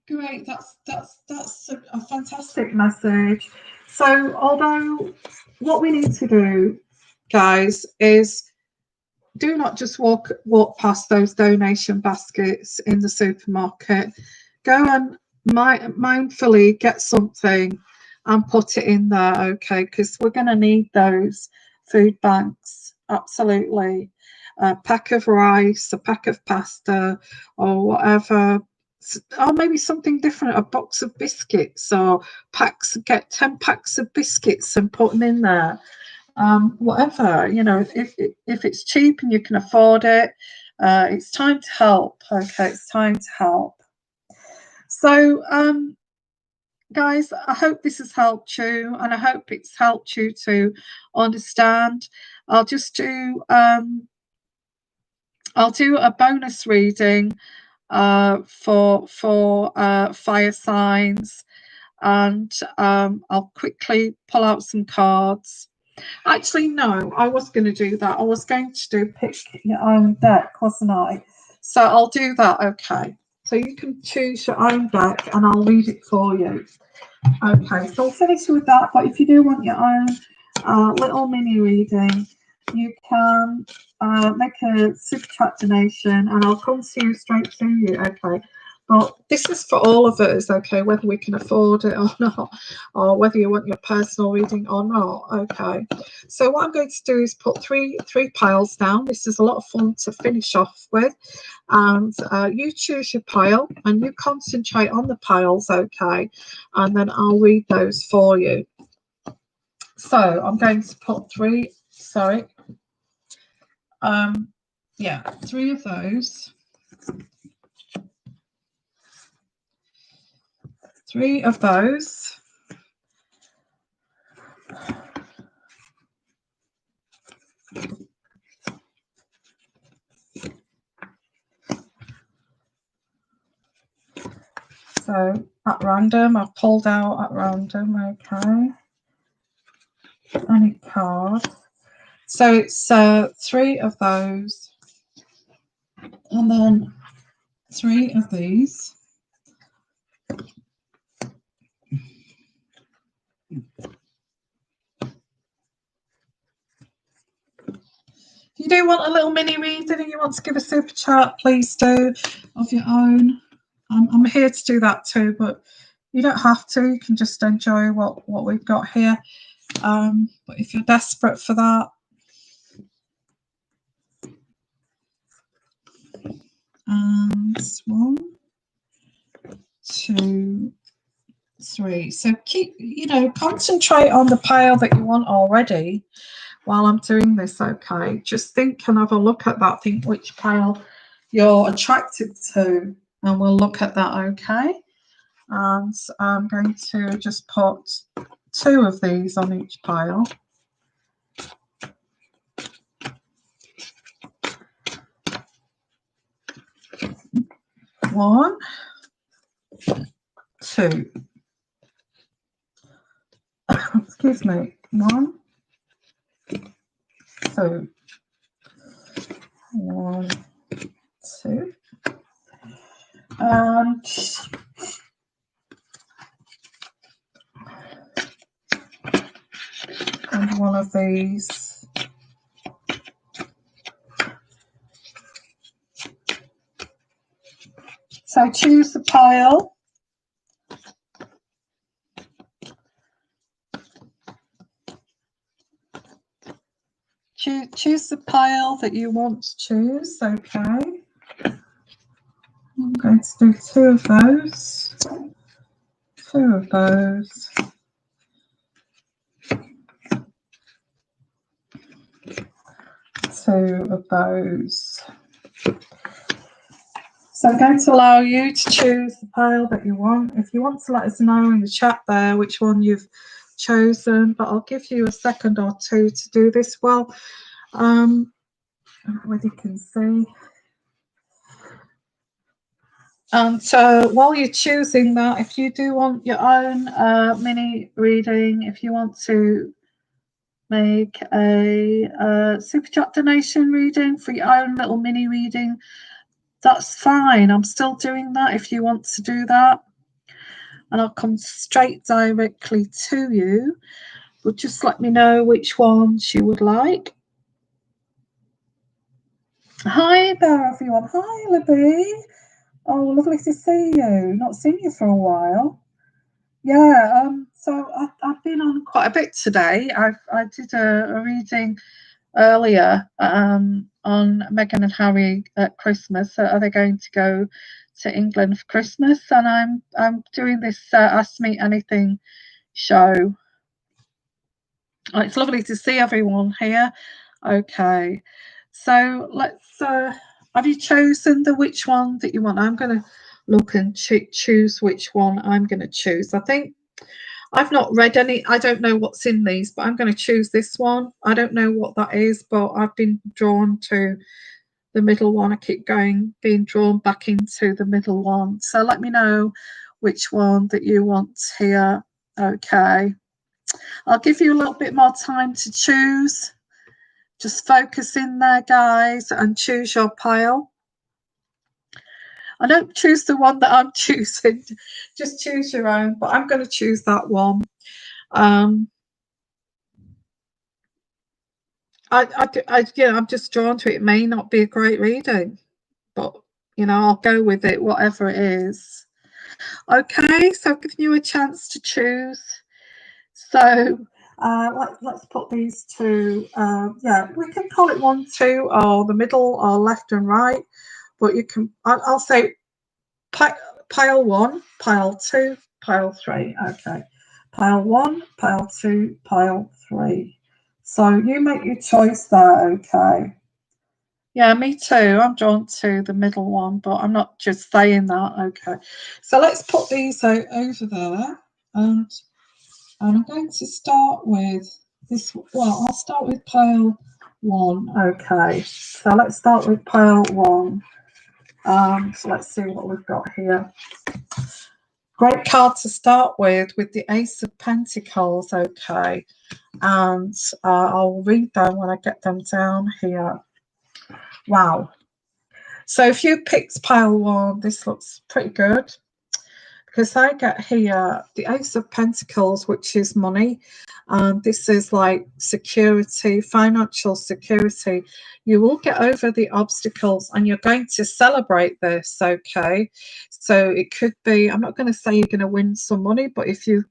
Speaker 1: great. That's a fantastic message. So although what we need to do, guys, is do not just walk past those donation baskets in the supermarket. Go and mindfully get something and put it in there, okay? Because we're going to need those food banks, absolutely. A pack of rice, a pack of pasta, or whatever. Or maybe something different, a box of biscuits, or get 10 packs of biscuits and put them in there. Whatever, you know, if it's cheap and you can afford it, it's time to help. Okay, it's time to help. So, guys, I hope this has helped you, and I hope it's helped you to understand. I'll just do I'll do a bonus reading for fire signs, and I'll quickly pull out some cards. Actually, no, I was going to do that. I was going to do pick your own deck, wasn't I? So I'll do that, okay. So you can choose your own deck and I'll read it for you. Okay, so I'll finish with that. But if you do want your own little mini reading, you can make a super chat donation and I'll come to you straight to you, okay? But this is for all of us, okay, whether we can afford it or not, or whether you want your personal reading or not, okay? So what I'm going to do is put three piles down. This is a lot of fun to finish off with. And you choose your pile and you concentrate on the piles, okay? And then I'll read those for you. So I'm going to put three of those. Three of those. So at random, I've pulled out at random, okay. Any card. So it's three of those. And then three of these. If you do want a little mini reading and you want to give a super chat, please do, of your own. I'm here to do that too, but you don't have to. You can just enjoy what we've got here. But if you're desperate for that, and 1, 2, 3. So keep, concentrate on the pile that you want already while I'm doing this, okay? Just think and have a look at that. Think which pile you're attracted to, and we'll look at that, okay? And I'm going to just put 2 of these on each pile. One, 2. Excuse me. 1, 2. 1, 2. And one of these. So choose the pile. Choose the pile that you want to choose, okay? I'm going to do 2 of those. 2 of those. 2 of those. So I'm going to allow you to choose the pile that you want. If you want to let us know in the chat there which one you've chosen, but I'll give you a second or two to do this well. Whether you can see. And while you're choosing that, if you do want your own mini reading, if you want to make a super chat donation reading for your own little mini reading, that's fine. I'm still doing that if you want to do that. And I'll come straight directly to you. But just let me know which ones you would like. Hi there, everyone. Hi, Libby. Oh, lovely to see you. Not seen you for a while. Yeah, so I've been on quite a bit today. I did a reading earlier on Meghan and Harry at Christmas. So are they going to go to England for Christmas? And I'm doing this Ask Me Anything show. Oh, it's lovely to see everyone here. Okay, so let's. Have you chosen which one that you want? I'm going to look and choose which one I'm going to choose. I think I've not read any. I don't know what's in these, but I'm going to choose this one. I don't know what that is, but I've been drawn to the middle one. I keep being drawn back into the middle one. So let me know which one that you want here. Okay. I'll give you a little bit more time to choose. Just focus in there, guys, and choose your pile. I don't choose the one that I'm choosing. Just choose your own, but I'm going to choose that one. I'm just drawn to it. It may not be a great reading, but I'll go with it, whatever it is. Okay, so I've given you a chance to choose. So let's put these 2. Yeah, we can call it 1, 2, or the middle, or left and right. But you can. I'll say pile 1, pile 2, pile 3. Okay, pile 1, pile 2, pile 3. So you make your choice there. Okay. Yeah, me too. I'm drawn to the middle one, but I'm not just saying that. Okay, so let's put these out over there, and I'm going to start with this. Well, I'll start with pile 1. Okay, so let's start with pile 1. So let's see what we've got here. Great card to start with the Ace of Pentacles. Okay, and I'll read them when I get them down here. Wow. So if you picked pile 1, this looks pretty good, because I get here the Ace of Pentacles, which is money. This is like security, financial security. You will get over the obstacles and you're going to celebrate this, okay? So it could be, I'm not going to say you're going to win some money, but if you're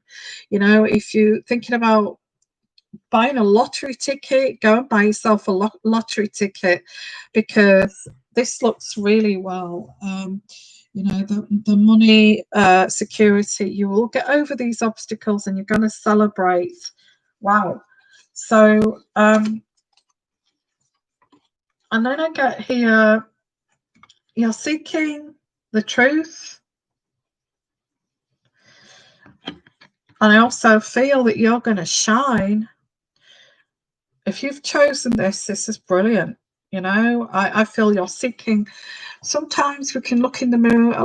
Speaker 1: thinking about buying a lottery ticket, go and buy yourself a lottery ticket, because this looks really well. you know, the money, security. You will get over these obstacles and you're going to celebrate. Wow. So, and then I get here, you're seeking the truth. And I also feel that you're going to shine. If you've chosen this is brilliant. You know, I feel you're seeking. Sometimes we can look in the mirror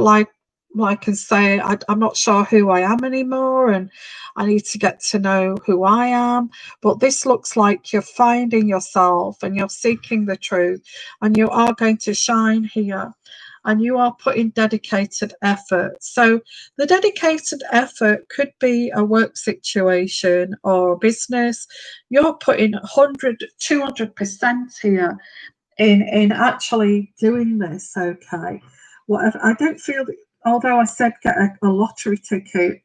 Speaker 1: like and say, I'm not sure who I am anymore, and I need to get to know who I am. But this looks like you're finding yourself and you're seeking the truth, and you are going to shine here. And you are putting dedicated effort. So the dedicated effort could be a work situation or a business. You're putting 100, 200% here in actually doing this. Okay. Whatever. I don't feel that, although I said get a lottery ticket,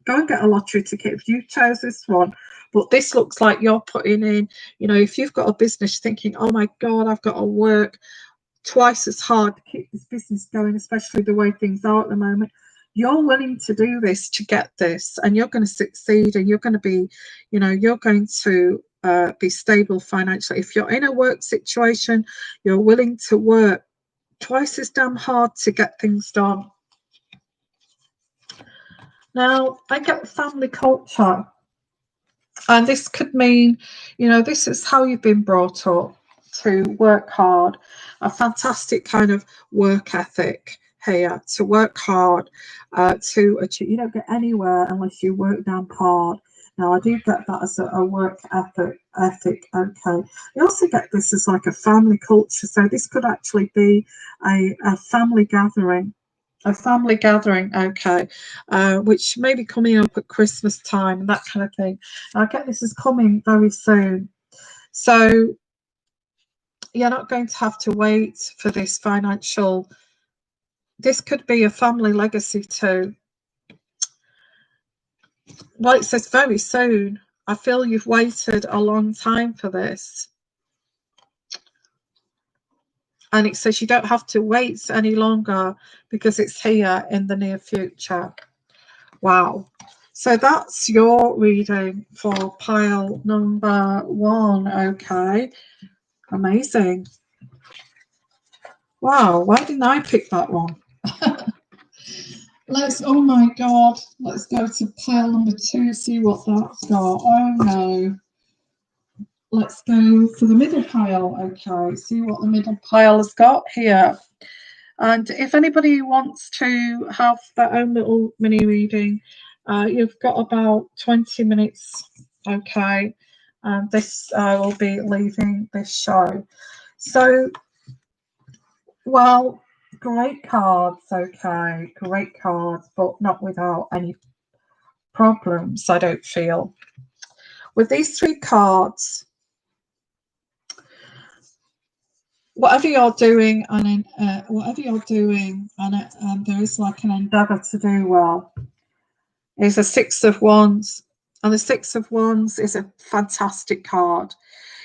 Speaker 1: go and get a lottery ticket if you chose this one. But this looks like you're putting in, you know, if you've got a business thinking, oh my God, I've got to work twice as hard to keep this business going, especially the way things are at the moment. You're willing to do this to get this, and you're going to succeed, and you're going to be, you know, you're going to be stable financially. If you're in a work situation, you're willing to work twice as damn hard to get things done. Now, I get family culture, and this could mean, you know, this is how you've been brought up, to work hard, a fantastic kind of work ethic here, to work hard, to achieve. You don't get anywhere unless you work damn hard. Now, I do get that as a work ethic. Okay. I also get this as like a family culture. So this could actually be a family gathering. A family gathering, okay, which may be coming up at Christmas time and that kind of thing. I get this is coming very soon. So you're not going to have to wait for this financial. This could be a family legacy too. Well, it says very soon. I feel you've waited a long time for this. And it says you don't have to wait any longer because it's here in the near future. Wow. So that's your reading for pile number 1. Okay. Amazing. Wow. Why didn't I pick that one? Oh my God. Let's go to pile number 2, see what that's got. Oh no. Let's go for the middle pile. Okay. See what the middle pile has got here. And if anybody wants to have their own little mini reading, you've got about 20 minutes. Okay. And this will be leaving this show. So, well, great cards. Okay. Great cards, but not without any problems, I don't feel. With these 3 cards, whatever you're doing, and there is like an endeavour to do well, is a 6 of Wands, and the 6 of Wands is a fantastic card.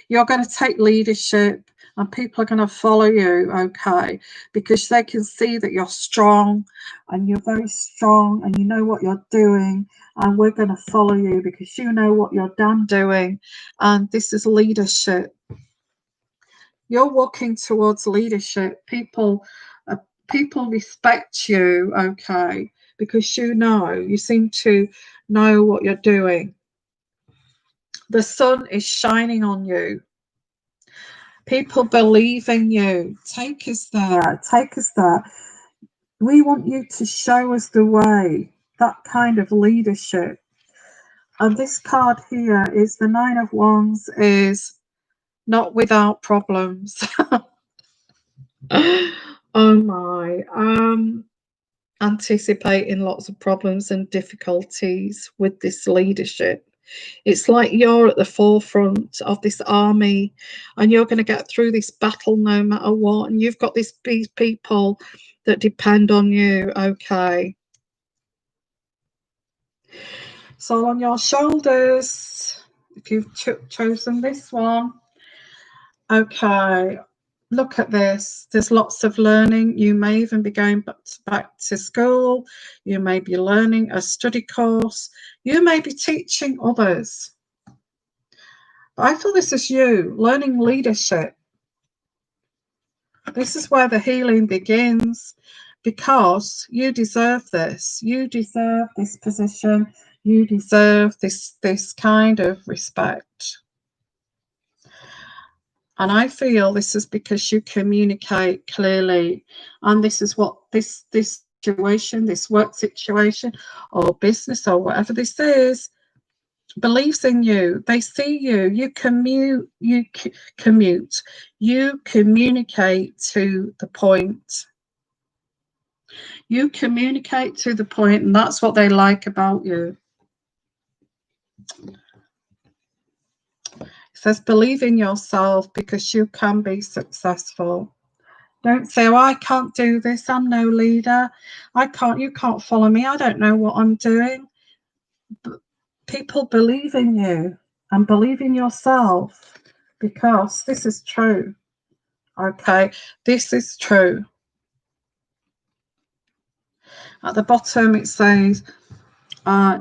Speaker 1: You're going to take leadership, and people are going to follow you, okay, because they can see that you're strong, and you're very strong, and you know what you're doing, and we're going to follow you because you know what you're damn doing, and this is leadership. You're walking towards leadership. People respect you, okay, because you seem to know what you're doing. The sun is shining on you. People believe in you. Take us there. Take us there. We want you to show us the way. That kind of leadership. And this card here is the 9 of Wands, is not without problems. Oh my. Anticipating lots of problems and difficulties with this leadership. It's like you're at the forefront of this army, and you're going to get through this battle no matter what, and you've got these people that depend on you, okay? So on your shoulders, if you've chosen this one, okay. look at this. There's lots of learning. You may even be going back to school. You may be learning a study course. You may be teaching others. But I feel this is you learning leadership. This is where the healing begins, because you deserve this. You deserve this position. You deserve this kind of respect. And I feel this is because you communicate clearly. And this is what this situation, this work situation or business or whatever this is, believes in you. They see you. You commute. You communicate to the point. You communicate to the point, and that's what they like about you. It says, believe in yourself because you can be successful. Don't say, oh, I can't do this. I'm no leader. You can't follow me. I don't know what I'm doing. But people believe in you and believe in yourself, because this is true. Okay, this is true. At the bottom it says,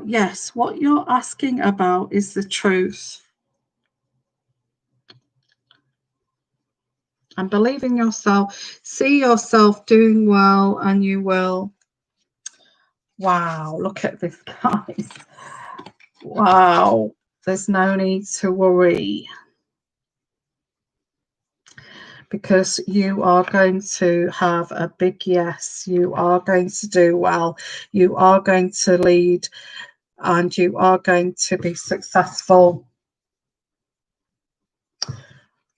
Speaker 1: yes, what you're asking about is the truth. And believe in yourself. See yourself doing well, and you will. Wow, look at this, guys. Wow, there's no need to worry, because you are going to have a big yes. You are going to do well. You are going to lead, and you are going to be successful.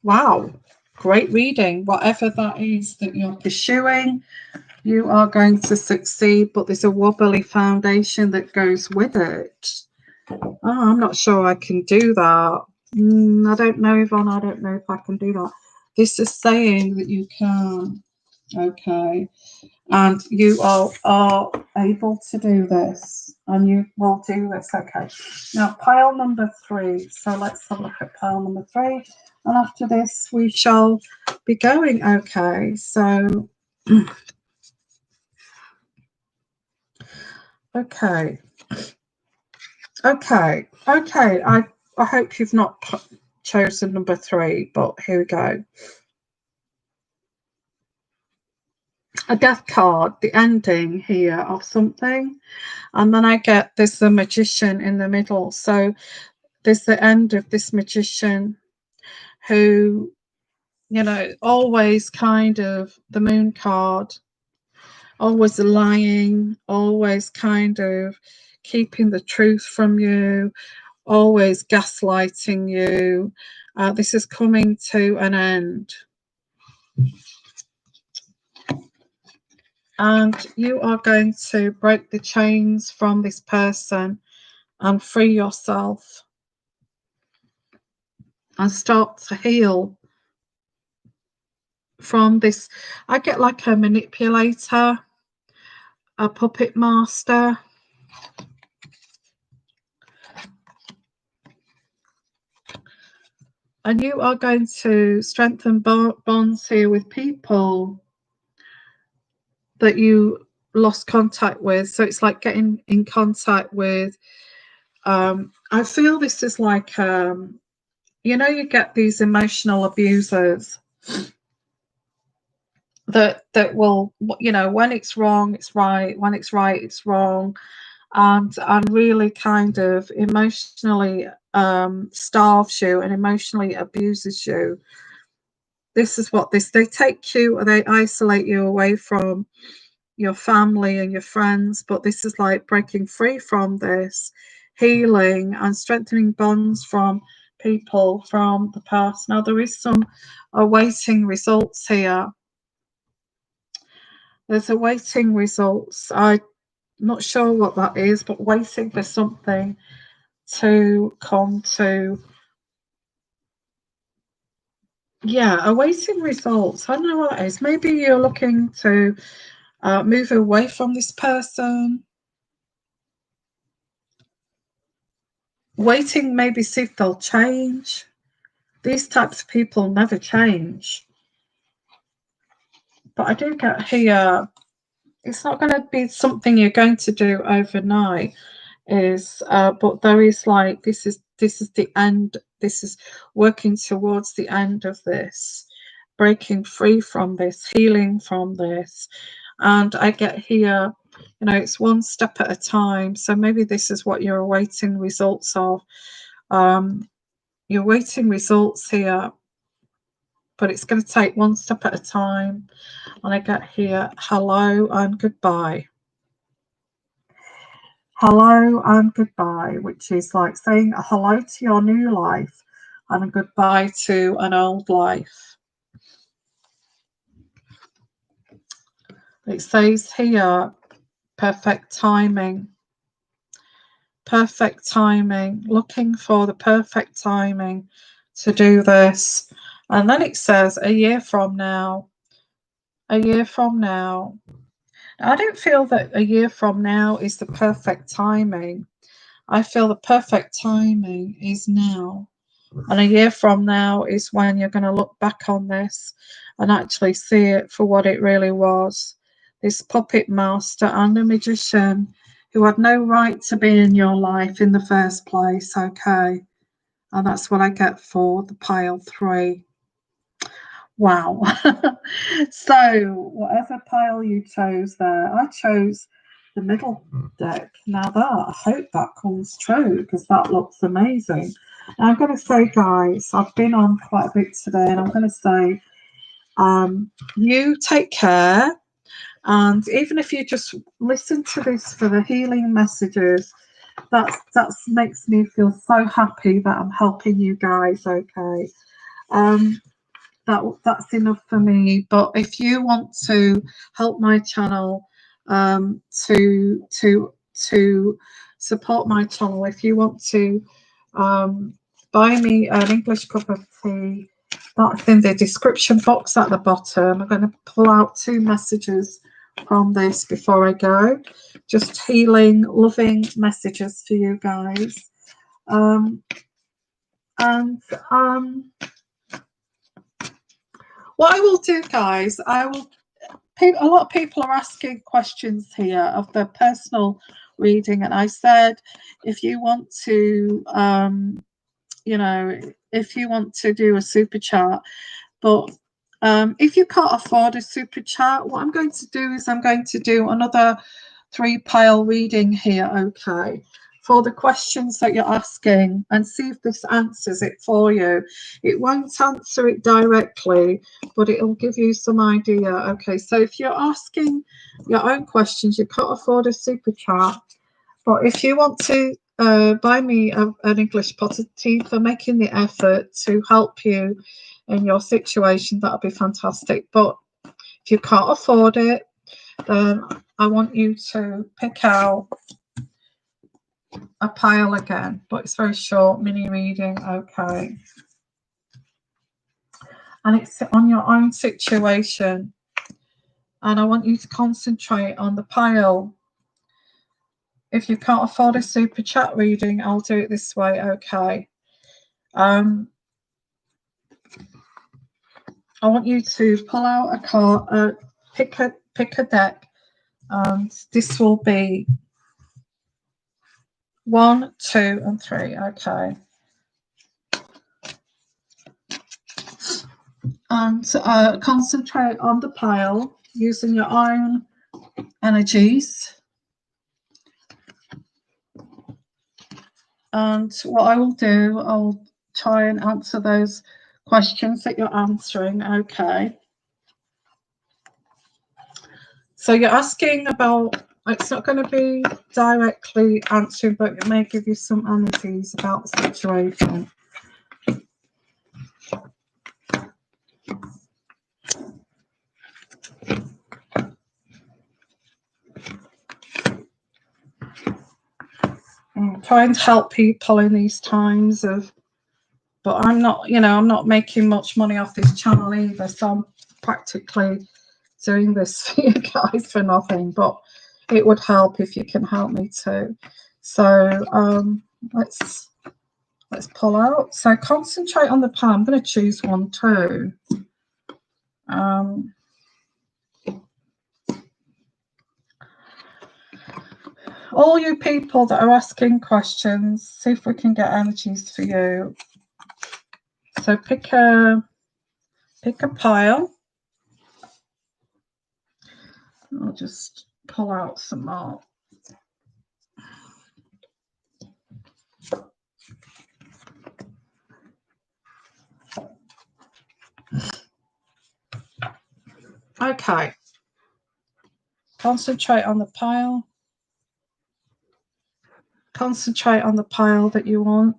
Speaker 1: Wow, great reading. Whatever that is that you're pursuing, you are going to succeed, but there's a wobbly foundation that goes with it. Oh, I'm not sure I can do that. I don't know, Yvonne. I don't know if I can do that. This is saying that you can. Okay. And you are able to do this, and you will do this. Okay. Now, pile number 3. So let's have a look at pile number 3. And after this, we shall be going. Okay. So, okay. Okay. I hope you've not chosen number 3, but here we go. A death card, the ending here of something. And then I get there's the magician in the middle. So there's the end of this magician who, always kind of the moon card, always lying, always kind of keeping the truth from you, always gaslighting you. This is coming to an end. And you are going to break the chains from this person and free yourself and start to heal from this. I get like a manipulator, a puppet master. And you are going to strengthen bonds here with people that you lost contact with. So it's like getting in contact with, I feel this is like, you get these emotional abusers that will, when it's wrong, it's right. When it's right, it's wrong. And really kind of emotionally starves you and emotionally abuses you. This is what they take you, they isolate you away from your family and your friends. But this is like breaking free from this, healing and strengthening bonds from people from the past. Now there is some awaiting results here. There's awaiting results. I'm not sure what that is, but waiting for something to come to. Yeah, awaiting results. I don't know what that is. Maybe you're looking to move away from this person. Waiting, maybe see if they'll change. These types of people never change. But I do get here, it's not going to be something you're going to do overnight. But there is like this is the end. This is working towards the end of this, breaking free from this, healing from this. And I get here, you know, it's one step at a time. So maybe this is what you're awaiting results of. You're waiting results here, but it's going to take one step at a time. And I get here, hello and goodbye. Hello and goodbye, which is like saying a hello to your new life and a goodbye to an old life. It says here, perfect timing. Perfect timing, looking for the perfect timing to do this. And then it says a year from now. A year from now. I don't feel that a year from now is the perfect timing. I feel the perfect timing is now. And a year from now is when you're going to look back on this and actually see it for what it really was. This puppet master and a magician who had no right to be in your life in the first place, okay? And that's what I get for the pile 3. Wow. So whatever pile you chose there, I chose the middle deck. Now that, I hope that comes true because that looks amazing. And I'm going to say, guys, I've been on quite a bit today, and I'm going to say, you take care. And even if you just listen to this for the healing messages, that makes me feel so happy that I'm helping you guys, okay? That's enough for me. But if you want to help my channel, to support my channel, if you want to buy me an English cup of tea, that's in the description box at the bottom. I'm going to pull out 2 messages from this before I go. Just healing, loving messages for you guys. What I will do, guys, a lot of people are asking questions here of their personal reading, and I said, if you want to, if you want to do a super chat, but if you can't afford a super chat, what I'm going to do is I'm going to do another 3 pile reading here, okay, for the questions that you're asking, and see if this answers it for you. It won't answer it directly, but it'll give you some idea. Okay, so if you're asking your own questions, you can't afford a super chat, but if you want to buy me an English pot of tea for making the effort to help you in your situation, that'll be fantastic. But if you can't afford it, then I want you to pick out a pile again, but it's very short, mini reading, okay? And it's on your own situation, and I want you to concentrate on the pile. If you can't afford a super chat reading, I'll do it this way, okay? I want you to pull out a card, pick a deck, and this will be 1, 2, and 3, okay? And concentrate on the pile using your own energies. And what I will do, I'll try and answer those questions that you're answering, okay? So you're asking about, it's not going to be directly answering, but it may give you some energies about the situation. I'm trying to help people in these times of, but I'm not, I'm not making much money off this channel either, so I'm practically doing this for you guys for nothing, but it would help if you can help me too. So let's pull out. So concentrate on the pile. I'm going to choose 1 too. All you people that are asking questions, see if we can get energies for you. So pick a pile. I'll just pull out some more. Okay. Concentrate on the pile. Concentrate on the pile that you want.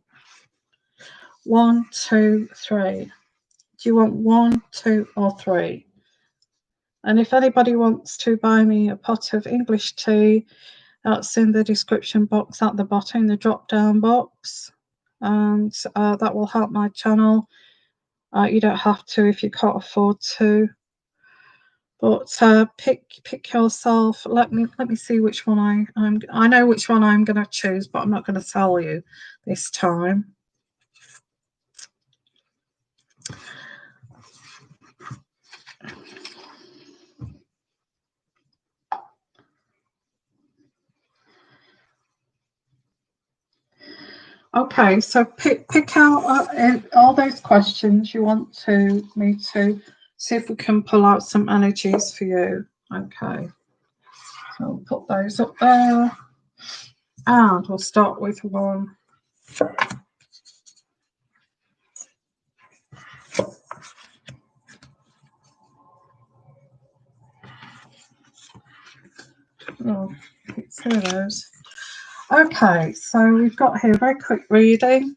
Speaker 1: 1, 2, 3. Do you want 1, 2, or 3? And if anybody wants to buy me a pot of English tea, that's in the description box at the bottom, the drop down box. And that will help my channel. You don't have to if you can't afford to. But pick yourself. Let me see which one I know which one I'm going to choose, but I'm not going to tell you this time. Okay, so pick out all those questions you want me to see if we can pull out some energies for you. Okay, so we'll put those up there, and we'll start with 1. Oh, pick 2 of those. Okay, so we've got here a very quick reading.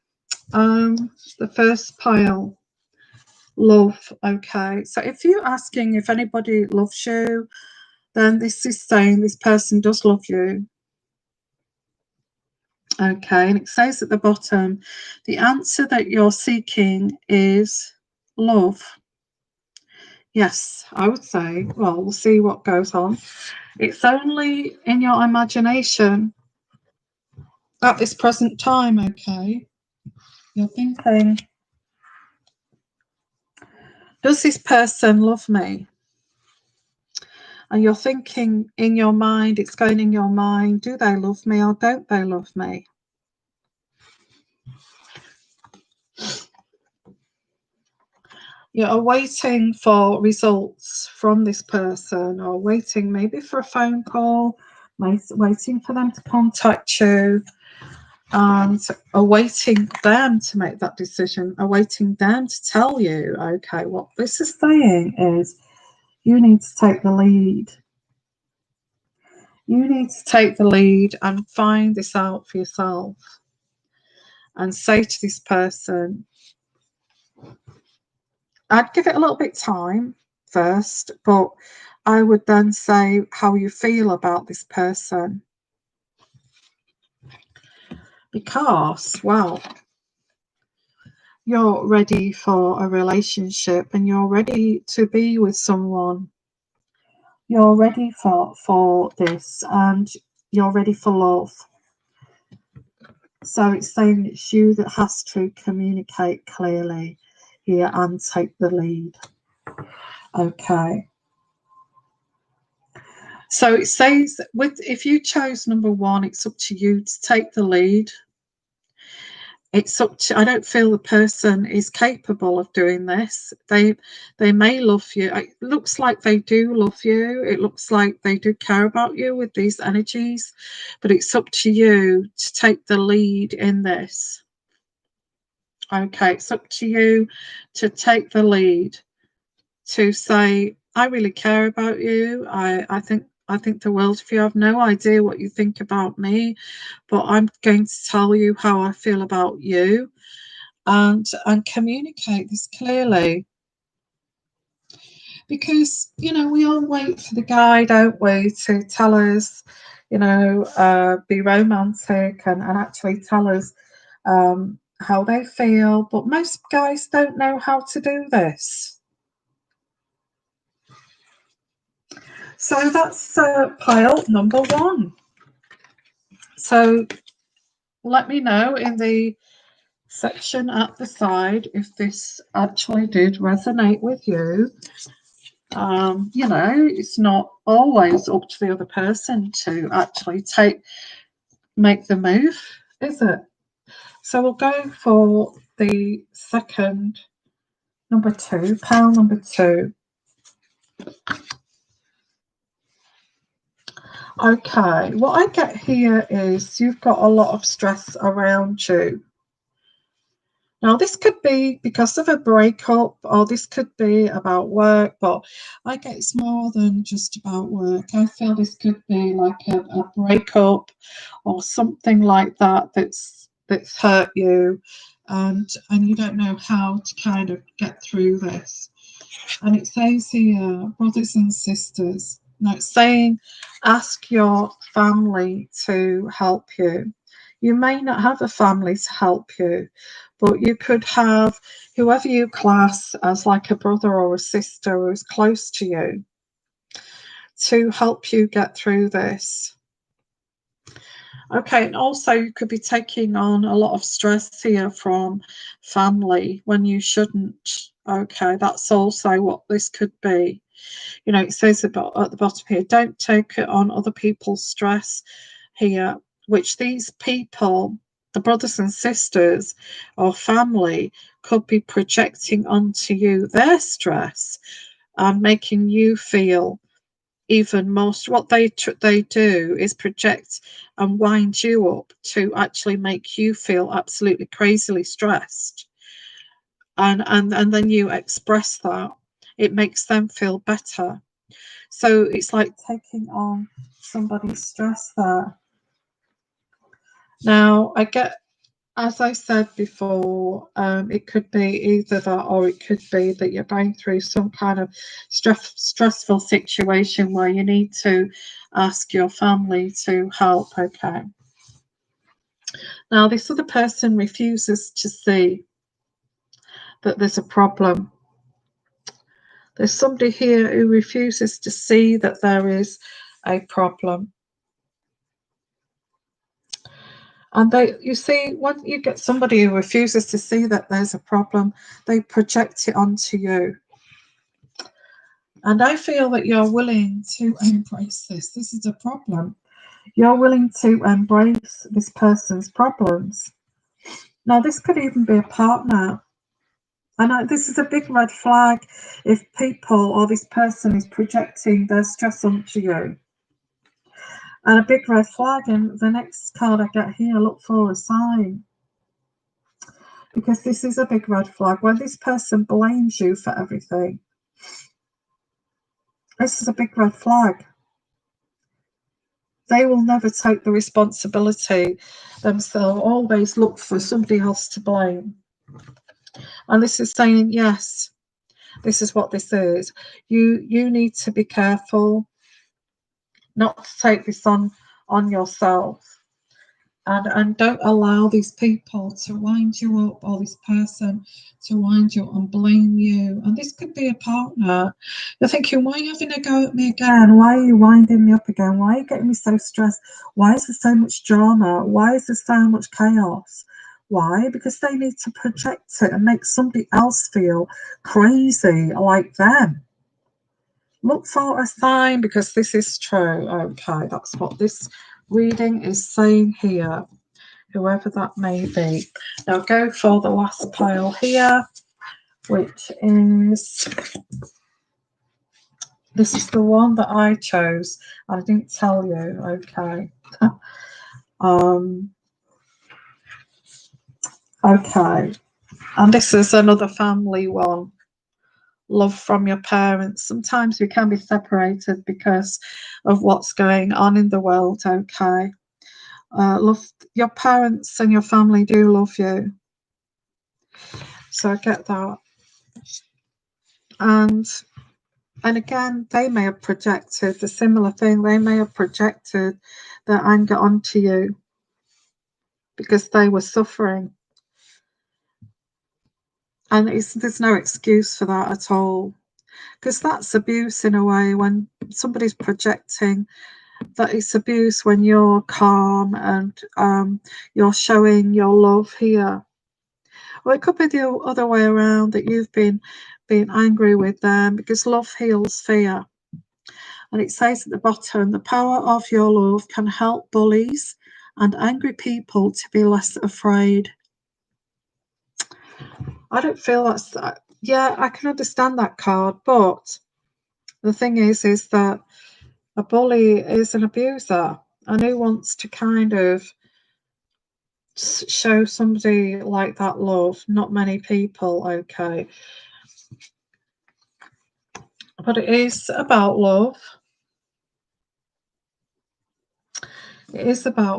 Speaker 1: The first pile, love. Okay, so if you're asking if anybody loves you, then this is saying this person does love you. Okay, and it says at the bottom, the answer that you're seeking is love. Yes, I would say. Well, we'll see what goes on. It's only in your imagination at this present time, okay? You're thinking, does this person love me? And you're thinking in your mind, it's going in your mind, do they love me or don't they love me? You're waiting for results from this person, or waiting maybe for a phone call, waiting for them to contact you, and awaiting them to make that decision, awaiting them to tell you, okay, what this is saying is you need to take the lead. You need to take the lead and find this out for yourself and say to this person, I'd give it a little bit of time first, but I would then say how you feel about this person. Because, well, you're ready for a relationship and you're ready to be with someone. You're ready for this and you're ready for love. So it's saying it's you that has to communicate clearly here and take the lead. Okay. So it says if you chose number 1, it's up to you to take the lead. It's up to, I don't feel the person is capable of doing this. They may love you. It looks like they do love you. It looks like they do care about you with these energies, but it's up to you to take the lead in this. Okay, it's up to you to take the lead, to say, I really care about you. I think the world of you. I have no idea what you think about me, but I'm going to tell you how I feel about you and communicate this clearly. Because, you know, we all wait for the guy, don't we, to tell us, you know, be romantic and actually tell us how they feel. But most guys don't know how to do this. So that's pile number 1. So let me know in the section at the side if this actually did resonate with you. You know, it's not always up to the other person to actually take make the move, is it? So we'll go for the second, number 2, pile number 2. Okay, what I get here is you've got a lot of stress around you. Now, this could be because of a breakup, or this could be about work, but I get it's more than just about work. I feel this could be like a breakup or something like that that's hurt you, and you don't know how to kind of get through this. And it says here, brothers and sisters. Now it's saying, ask your family to help you. You may not have a family to help you, but you could have whoever you class as like a brother or a sister who's close to you to help you get through this. Okay, and also you could be taking on a lot of stress here from family when you shouldn't. Okay, that's also what this could be. You know, it says about at the bottom here, don't take it on other people's stress here, which these people, the brothers and sisters or family, could be projecting onto you their stress and making you feel even most. What they do is project and wind you up to actually make you feel absolutely crazily stressed, and then you express that. It makes them feel better. So it's like taking on somebody's stress there. Now I get, as I said before, it could be either that, or it could be that you're going through some kind of stressful situation where you need to ask your family to help. Okay. Now, this other person refuses to see that there's a problem. There's somebody here who refuses to see that there is a problem. And you see, when you get somebody who refuses to see that there's a problem, they project it onto you. And I feel that you're willing to embrace this. This is a problem. You're willing to embrace this person's problems. Now, this could even be a partner. And this is a big red flag if people or this person is projecting their stress onto you. And a big red flag, and the next card I get here, look for a sign. Because this is a big red flag. When this person blames you for everything, this is a big red flag. They will never take the responsibility themselves, always look for somebody else to blame. And this is saying, yes, this is what this is. You need to be careful not to take this on yourself. And don't allow these people to wind you up, or this person to wind you up and blame you. And this could be a partner. You're thinking, why are you having a go at me again? Why are you winding me up again? Why are you getting me so stressed? Why is there so much drama? Why is there so much chaos? Why? Because they need to project it and make somebody else feel crazy like them. Look for a sign, because this is true. Okay, that's what this reading is saying here, whoever that may be. Now go for the last pile here, which is, this is the one that I chose. I didn't tell you. Okay. Okay, and this is another family one. Love from your parents. Sometimes we can be separated because of what's going on in the world. Okay. Love, your parents and your family do love you. So I get that. And again, they may have projected a similar thing. They may have projected their anger onto you because they were suffering. And there's no excuse for that at all, because that's abuse in a way. When somebody's projecting, that it's abuse when you're calm and you're showing your love here. Or it could be the other way around, that you've been angry with them, because love heals fear. And it says at the bottom, the power of your love can help bullies and angry people to be less afraid. I don't feel that's, yeah, I can understand that card, but the thing is that a bully is an abuser, and who wants to kind of show somebody like that love? Not many people, okay. But it is about love. It is about